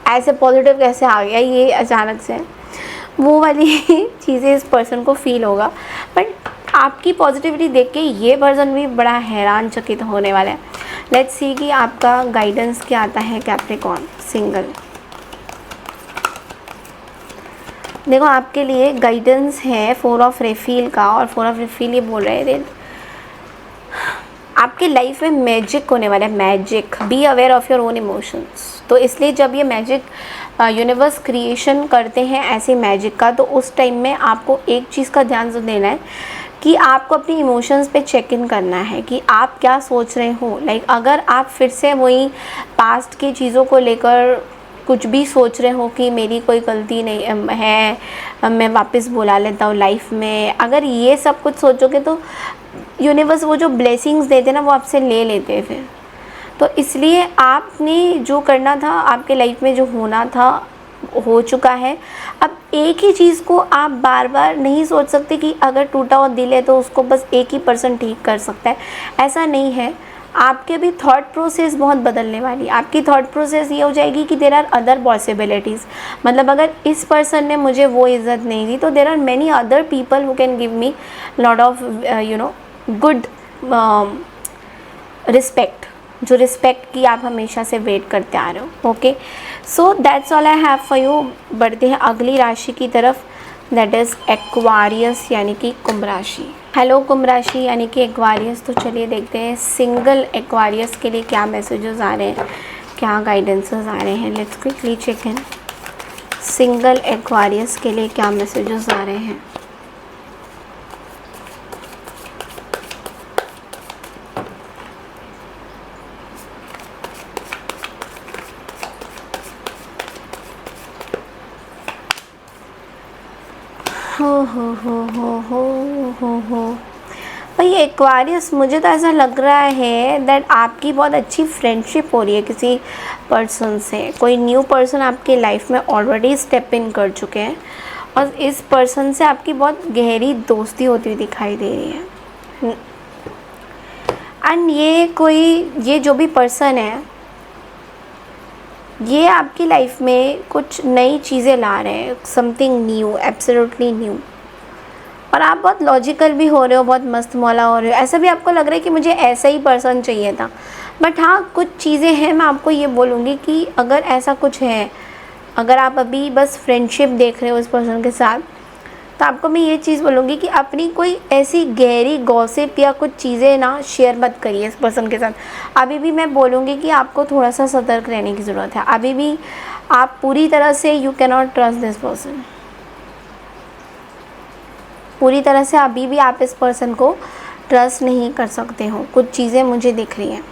ऐसे पॉजिटिव कैसे आ गया ये अचानक से, वो वाली चीज़ें इस पर्सन को फील होगा। बट आपकी पॉजिटिविटी देख के ये पर्सन भी बड़ा हैरान चकित होने वाला है। लेट्स सी कि आपका गाइडेंस क्या आता है कैप्रिकॉर्न सिंगल। देखो आपके लिए गाइडेंस है 4 ऑफ रेफिल का, और 4 ऑफ रेफिल ये बोल रहे हैं आपके लाइफ में मैजिक होने वाला है। Magic, be aware of your own emotions. तो इसलिए जब ये मैजिक यूनिवर्स क्रिएशन करते हैं ऐसे मैजिक का, तो उस टाइम में आपको एक चीज़ का ध्यान तो देना है कि आपको अपनी इमोशंस पे चेक इन करना है कि आप क्या सोच रहे हो। लाइक अगर आप फिर से वही पास्ट की चीज़ों को लेकर कुछ भी सोच रहे हो कि मेरी कोई गलती नहीं है, मैं वापस बुला लेता हूँ लाइफ में, अगर ये सब कुछ सोचोगे तो यूनिवर्स वो जो ब्लेसिंग्स देते ना वो आपसे ले लेते हैं फिर। तो इसलिए आपने जो करना था, आपके लाइफ में जो होना था हो चुका है। अब एक ही चीज़ को आप बार बार नहीं सोच सकते कि अगर टूटा हुआ दिल है तो उसको बस एक ही पर्सन ठीक कर सकता है, ऐसा नहीं है। आपके भी थॉट प्रोसेस बहुत बदलने वाली है। आपकी थॉट प्रोसेस ये हो जाएगी कि देर आर अदर पॉसिबिलिटीज़, मतलब अगर इस पर्सन ने मुझे वो इज़्ज़त नहीं दी तो there are many other people who can give me lot of good respect, जो रिस्पेक्ट की आप हमेशा से वेट करते आ रहे हो। Okay, so that's all I have for you. बढ़ते हैं अगली राशि की तरफ, दैट इज़ एक्वारियस यानी कि कुंभ राशि। हेलो कुंभ राशि यानी कि एक्वारियस। तो चलिए देखते हैं सिंगल एक्वारियस के लिए क्या मैसेजेस आ रहे हैं, क्या गाइडेंसेस आ रहे हैं। Let's quickly check in. Single Aquarius के लिए क्या मैसेजेस आ रहे हैं। हो भाई एक्वारियस, मुझे तो ऐसा लग रहा है दैट आपकी बहुत अच्छी फ्रेंडशिप हो रही है किसी पर्सन से। कोई न्यू पर्सन आपके लाइफ में ऑलरेडी स्टेप इन कर चुके हैं और इस पर्सन से आपकी बहुत गहरी दोस्ती होती हुई दिखाई दे रही है। एंड ये जो भी पर्सन है ये आपकी लाइफ में कुछ नई चीज़ें ला रहे हैं, समथिंग न्यू, एब्सोल्युटली न्यू। और आप बहुत लॉजिकल भी हो रहे हो, बहुत मस्त मौला हो रहे हो, ऐसा भी आपको लग रहा है कि मुझे ऐसा ही पर्सन चाहिए था। बट हाँ, कुछ चीज़ें हैं, मैं आपको ये बोलूँगी कि अगर ऐसा कुछ है, अगर आप अभी बस फ्रेंडशिप देख रहे हो इस पर्सन के साथ, तो आपको मैं ये चीज़ बोलूँगी कि अपनी कोई ऐसी गहरी गॉसिप या कुछ चीज़ें ना शेयर मत करिए इस पर्सन के साथ। अभी भी मैं बोलूँगी कि आपको थोड़ा सा सतर्क रहने की ज़रूरत है। अभी भी आप पूरी तरह से you can not trust this person. पूरी तरह से अभी भी आप इस पर्सन को ट्रस्ट नहीं कर सकते हो। कुछ चीज़ें मुझे दिख रही हैं।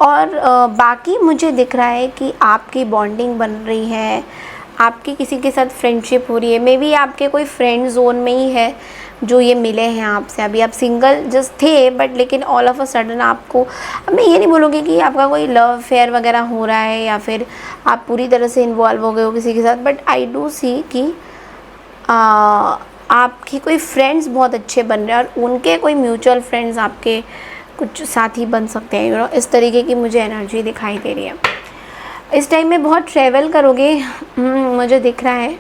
और बाकी मुझे दिख रहा है कि आपकी बॉन्डिंग बन रही है, आपकी किसी के साथ फ्रेंडशिप हो रही है। मे बी आपके कोई फ्रेंड जोन में ही है जो ये मिले हैं आपसे। अभी आप सिंगल जस्ट थे बट लेकिन ऑल ऑफ अ सडन आपको, अब मैं ये नहीं बोलूँगी कि आपका कोई लव अफेयर वगैरह हो रहा है या फिर आप पूरी तरह से इन्वॉल्व हो गए हो किसी के साथ, बट आई डू सी कि आपकी कोई फ्रेंड्स बहुत अच्छे बन रहे हैं और उनके कोई म्यूचुअल फ्रेंड्स आपके कुछ साथी बन सकते हैं। इस तरीके की मुझे एनर्जी दिखाई दे रही है। इस टाइम में बहुत ट्रैवल करोगे मुझे दिख रहा है।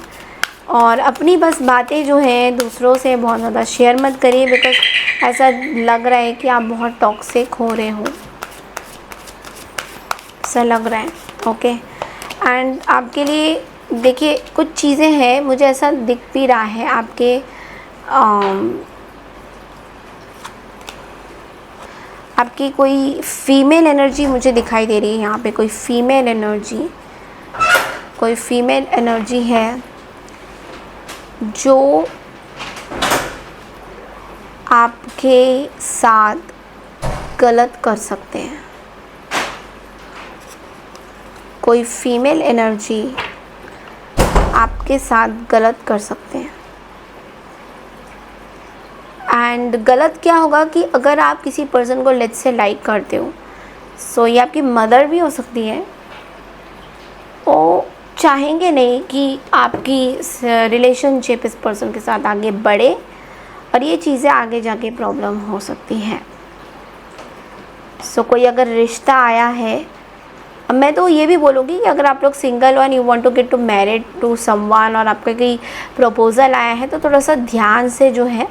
और अपनी बस बातें जो हैं दूसरों से बहुत ज़्यादा शेयर मत करिए, बिकॉज ऐसा लग रहा है कि आप बहुत टॉक्सिक हो रहे हो, ऐसा लग रहा है। ओके, एंड आपके लिए देखिए कुछ चीज़ें हैं, मुझे ऐसा दिख भी रहा है आपकी कोई फीमेल एनर्जी मुझे दिखाई दे रही है। यहाँ पे कोई फीमेल एनर्जी है जो आपके साथ गलत कर सकते हैं। कोई फीमेल एनर्जी आपके साथ गलत कर सकते हैं। एंड गलत क्या होगा कि अगर आप किसी पर्सन को लेट्स से लाइक करते हो, सो ये आपकी मदर भी हो सकती है, वो चाहेंगे नहीं कि आपकी रिलेशनशिप इस पर्सन के साथ आगे बढ़े और ये चीज़ें आगे जाके प्रॉब्लम हो सकती हैं। सो कोई अगर रिश्ता आया है, मैं तो ये भी बोलूँगी कि अगर आप लोग सिंगल हो and you want to get to married to someone और आपका कोई प्रपोज़ल आया है, तो थोड़ा सा ध्यान से जो है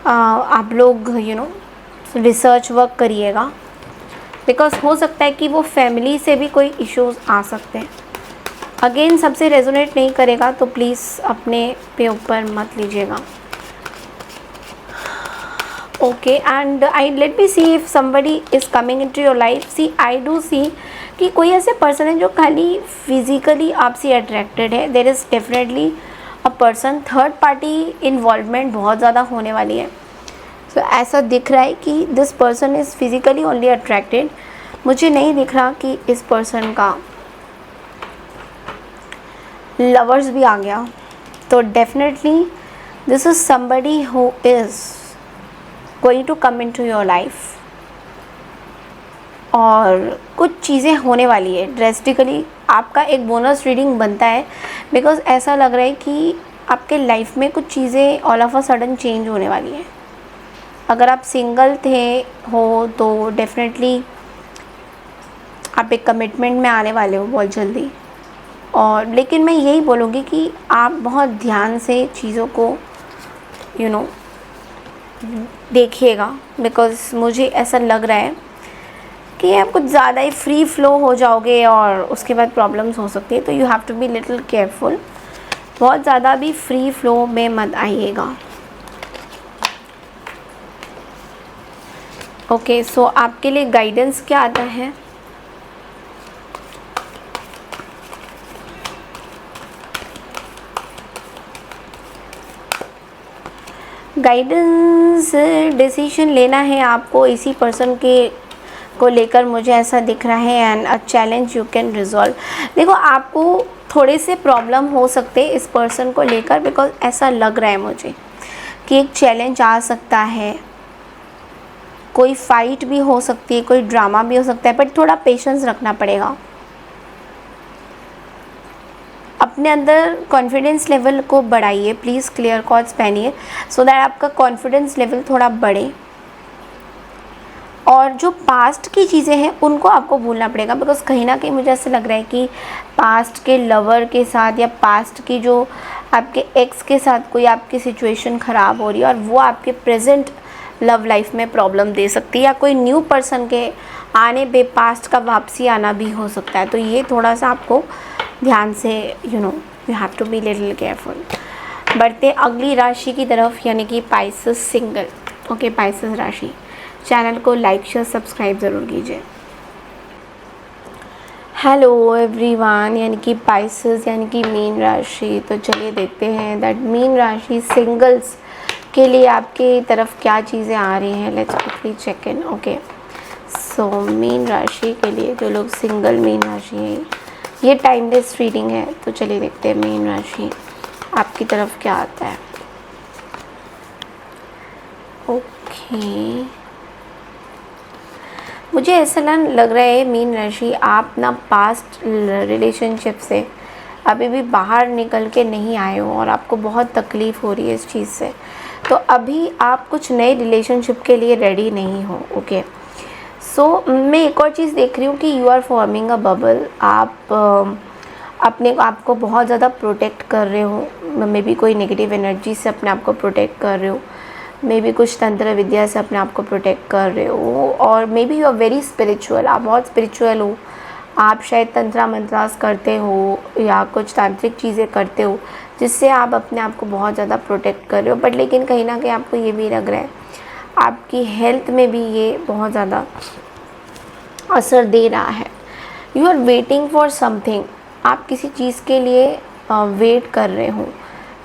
आप लोग रिसर्च वर्क करिएगा, बिकॉज हो सकता है कि वो फैमिली से भी कोई इश्यूज आ सकते हैं। अगेन सबसे रेजोनेट नहीं करेगा तो प्लीज़ अपने पे ऊपर मत लीजिएगा। Okay, and I let me see if somebody is coming into your life. See I do see कि कोई ऐसे पर्सन है जो खाली फिजिकली आपसे अट्रैक्टेड है। There is definitely a person, third party involvement बहुत ज़्यादा होने वाली है। सो ऐसा दिख रहा है कि this person is physically only attracted मुझे नहीं दिख रहा कि इस पर्सन का लवर्स भी आ गया, तो definitely this is somebody who is going to come in to your life, और कुछ चीज़ें होने वाली है ड्रेस्टिकली। आपका एक बोनस रीडिंग बनता है बिकॉज ऐसा लग रहा है कि आपके लाइफ में कुछ चीज़ें all of a sudden change होने वाली है। अगर आप सिंगल हो तो डेफिनेटली आप एक कमिटमेंट में आने वाले हो बहुत जल्दी। और लेकिन मैं यही बोलूँगी कि आप बहुत ध्यान से चीज़ों को देखिएगा, बिकॉज मुझे ऐसा लग रहा है कि आप कुछ ज़्यादा ही फ्री फ्लो हो जाओगे और उसके बाद प्रॉब्लम्स हो सकती है। तो you have to be little careful, बहुत ज़्यादा भी फ्री फ्लो में मत आइएगा। ओके, सो आपके लिए गाइडेंस क्या आता है? गाइडेंस, डिसीजन लेना है आपको इसी पर्सन के को लेकर, मुझे ऐसा दिख रहा है, and a challenge you can resolve. देखो, आपको थोड़े से प्रॉब्लम हो सकते हैं इस पर्सन को लेकर, बिकॉज ऐसा लग रहा है मुझे कि एक चैलेंज आ सकता है, कोई फाइट भी हो सकती है, कोई ड्रामा भी हो सकता है, बट थोड़ा पेशेंस रखना पड़ेगा। अपने अंदर कॉन्फिडेंस लेवल को बढ़ाइए प्लीज़, क्लियर कॉर्ड्स पहनिए सो दैट आपका कॉन्फिडेंस लेवल थोड़ा बढ़े। और जो पास्ट की चीज़ें हैं उनको आपको भूलना पड़ेगा, बिकॉज कहीं ना कहीं मुझे ऐसा लग रहा है कि पास्ट के लवर के साथ या पास्ट की जो आपके एक्स के साथ कोई आपकी सिचुएशन ख़राब हो रही है, और वो आपके प्रेजेंट लव लाइफ में प्रॉब्लम दे सकती है, या कोई न्यू पर्सन के आने पे पास्ट का वापसी आना भी हो सकता है। तो ये थोड़ा सा आपको ध्यान से you have to be little careful. बढ़ते अगली राशि की तरफ, यानी कि पाइसेस सिंगल। ओके, पाइसेस राशि, चैनल को लाइक शेयर सब्सक्राइब ज़रूर कीजिए। हेलो एवरीवन, यानी कि पाइसेस यानी कि मीन राशि। तो चलिए देखते हैं दैट मीन राशि सिंगल्स के लिए आपकी तरफ क्या चीज़ें आ रही हैं। Let's quickly check in. Okay, so मीन राशि के लिए जो लोग सिंगल मीन राशि हैं, ये टाइमलेस रीडिंग है। तो चलिए देखते हैं मीन राशि आपकी तरफ क्या आता है। ओके, मुझे ऐसा लग रहा है मीन राशि, आप ना पास्ट रिलेशनशिप से अभी भी बाहर निकल के नहीं आए हो और आपको बहुत तकलीफ़ हो रही है इस चीज़ से। तो अभी आप कुछ नए रिलेशनशिप के लिए रेडी नहीं हो। ओके, सो मैं एक और चीज़ देख रही हूँ कि you are forming a bubble. आप अपने आप को बहुत ज़्यादा प्रोटेक्ट कर रहे हो, मे बी कोई नेगेटिव एनर्जी से अपने आप को प्रोटेक्ट कर रहे हो, मे बी कुछ तंत्र विद्या से अपने आप को प्रोटेक्ट कर रहे हो, और maybe you are very spiritual, आप बहुत स्पिरिचुअल हो। आप शायद तंत्रा मंत्रास करते हो या कुछ तांत्रिक चीज़ें करते हो जिससे आप अपने आप को बहुत ज़्यादा प्रोटेक्ट कर रहे हो। बट लेकिन कहीं ना कहीं आपको ये भी लग रहा है आपकी हेल्थ में भी ये बहुत ज़्यादा असर दे रहा है। You are waiting for something, आप किसी चीज़ के लिए वेट कर रहे हो,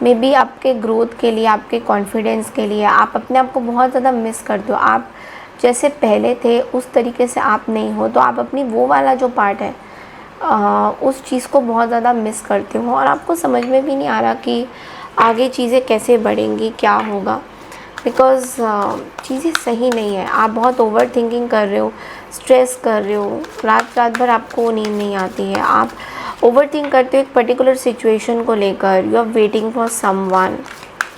मे बी आपके ग्रोथ के लिए, आपके कॉन्फिडेंस के लिए। आप अपने आप को बहुत ज़्यादा मिस करते हो, आप जैसे पहले थे उस तरीके से आप नहीं हो। तो आप अपनी वो वाला जो पार्ट है उस चीज़ को बहुत ज़्यादा मिस करते हो, और आपको समझ में भी नहीं आ रहा कि आगे चीज़ें कैसे बढ़ेंगी, क्या होगा, बिकॉज़ चीज़ें सही नहीं है। आप बहुत ओवर थिंकिंग कर रहे हो, स्ट्रेस कर रहे हो, रात भर आपको नींद नहीं आती है, आप ओवर थिंक करते हो एक पर्टिकुलर सिचुएशन को लेकर। You are waiting for someone.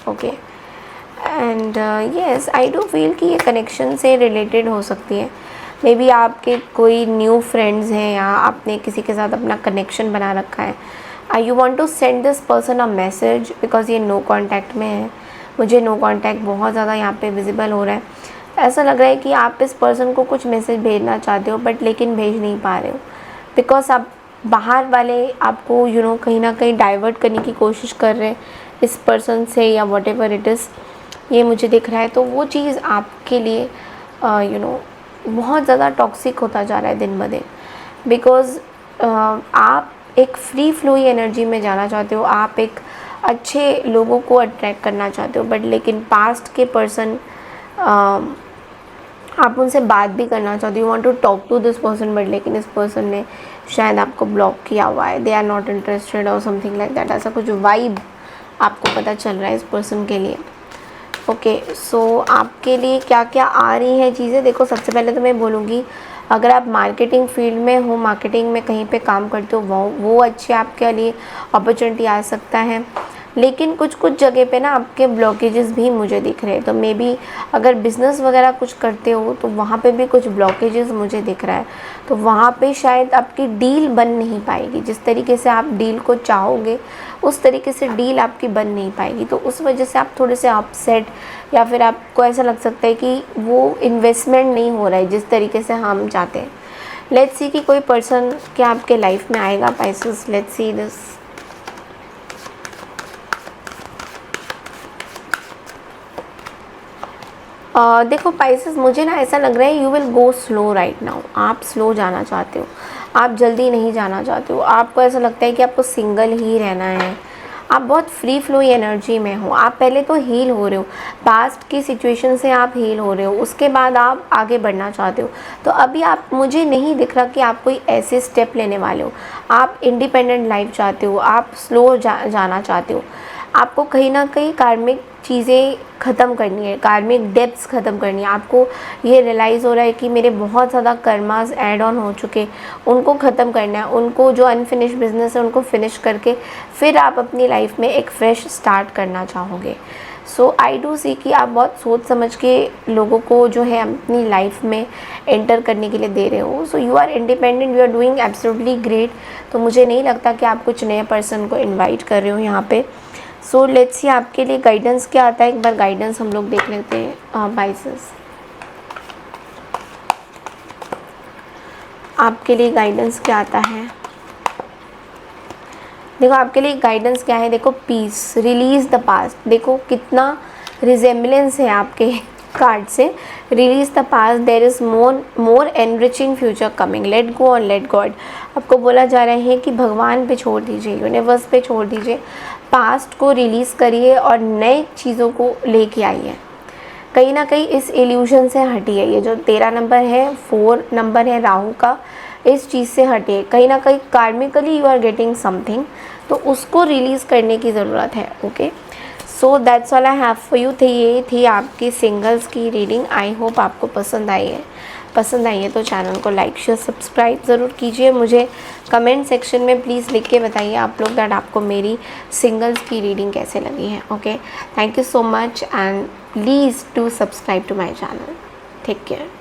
Okay, and yes, I do feel कि ये कनेक्शन से रिलेटेड हो सकती है। मे बी आपके कोई न्यू फ्रेंड्स हैं या आपने किसी के साथ अपना कनेक्शन बना रखा है। You want to send this person a message, because ये नो कांटेक्ट में है। मुझे नो कांटेक्ट बहुत ज़्यादा यहाँ पे विजिबल हो रहा है। ऐसा लग रहा है कि आप इस पर्सन को कुछ मैसेज भेजना चाहते हो, बट लेकिन भेज नहीं पा रहे हो, बिकॉज आप बाहर वाले आपको कहीं ना कहीं डाइवर्ट करने की कोशिश कर रहे हैं इस पर्सन से, या वॉट एवर इट इज़, ये मुझे दिख रहा है। तो वो चीज़ आपके लिए बहुत ज़्यादा टॉक्सिक होता जा रहा है दिन ब दिन, बिकॉज़ आप एक फ्री फ्लोई एनर्जी में जाना चाहते हो, आप एक अच्छे लोगों को अट्रैक्ट करना चाहते हो, बट लेकिन पास्ट के पर्सन आप उनसे बात भी करना चाहते हो, you want to talk to this person, but लेकिन इस पर्सन ने शायद आपको ब्लॉक किया हुआ है, दे आर नॉट इंटरेस्टेड और समथिंग लाइक दैट, ऐसा कुछ वाइब आपको पता चल रहा है इस पर्सन के लिए। ओके, सो आपके लिए क्या क्या आ रही हैं चीज़ें, देखो सबसे पहले तो मैं बोलूँगी अगर आप मार्केटिंग फील्ड में हो, मार्केटिंग में कहीं पे काम करते हो, वो अच्छी आपके लिए अपॉर्चुनिटी आ सकता है। लेकिन कुछ कुछ जगह पे ना आपके ब्लॉकेजेस भी मुझे दिख रहे हैं, तो मे बी अगर बिज़नेस वगैरह कुछ करते हो तो वहाँ पे भी कुछ ब्लॉकेजेस मुझे दिख रहा है, तो वहाँ पे शायद आपकी डील बन नहीं पाएगी, जिस तरीके से आप डील को चाहोगे उस तरीके से डील आपकी बन नहीं पाएगी, तो उस वजह से आप थोड़े से अपसेट, या फिर आपको ऐसा लग सकता है कि वो इन्वेस्टमेंट नहीं हो रहा है जिस तरीके से हम चाहते हैं। लेट्स सी कि कोई पर्सन क्या आपके लाइफ में आएगा पाइसेस, लेट्स सी दिस। देखो पाइसेस, मुझे ना ऐसा लग रहा है you will go slow right now, आप स्लो जाना चाहते हो, आप जल्दी नहीं जाना चाहते हो, आपको ऐसा लगता है कि आपको सिंगल ही रहना है, आप बहुत फ्री फ्लो एनर्जी में हो, आप पहले तो हील हो रहे हो, पास्ट की सिचुएशन से आप हील हो रहे हो, उसके बाद आप आगे बढ़ना चाहते हो, तो अभी आप, मुझे नहीं दिख रहा कि आप कोई ऐसे स्टेप लेने वाले हो, आप इंडिपेंडेंट लाइफ चाहते हो, आप स्लो जाना चाहते हो, आपको कहीं ना कहीं कार्मिक चीज़ें ख़त्म करनी है, कार्मिक डेप्थ्स ख़त्म करनी है, आपको ये रियलाइज़ हो रहा है कि मेरे बहुत ज़्यादा कर्मास ऐड ऑन हो चुके, उनको ख़त्म करना है, उनको जो अनफिनिश बिजनेस है उनको फिनिश करके फिर आप अपनी लाइफ में एक फ्रेश स्टार्ट करना चाहोगे। सो आई डू सी कि आप बहुत सोच समझ के लोगों को जो है अपनी लाइफ में एंटर करने के लिए दे रहे हो। So you are independent, you are doing absolutely great. तो मुझे नहीं लगता कि आप कुछ नए पर्सन को इन्वाइट कर रहे हो यहाँ पे। सो लेट्स सी आपके लिए गाइडेंस क्या आता है, एक बार गाइडेंस हम लोग देख लेते हैं। पाइसेस, आपके लिए गाइडेंस क्या आता है? देखो आपके लिए गाइडेंस क्या है, देखो पीस, रिलीज़ द पास्ट, देखो कितना रिजेम्बलेंस है आपके कार्ड से। Release the past, there is more enriching future coming, let go और लेट गॉड। आपको बोला जा रहा है कि भगवान पे छोड़ दीजिए, यूनिवर्स पे छोड़ दीजिए, पास्ट को रिलीज़ करिए और नए चीज़ों को लेके आइए। कहीं ना कहीं इस इल्यूशन से हटिए, ये जो 13 नंबर है, 4 नंबर है राहु का, इस चीज़ से हटिए। कहीं ना कहीं कार्मिकली यू आर गेटिंग समथिंग, तो उसको रिलीज़ करने की ज़रूरत है। Okay, so that's all I have for you. ये थी आपकी सिंगल्स की रीडिंग। आई होप आपको पसंद आई है। पसंद आई है तो चैनल को लाइक शेयर सब्सक्राइब ज़रूर कीजिए। मुझे कमेंट सेक्शन में प्लीज़ लिख के बताइए आप लोग दैट आपको मेरी सिंगल्स की रीडिंग कैसे लगी है। Okay, thank you so much and please do subscribe to my channel. Take care.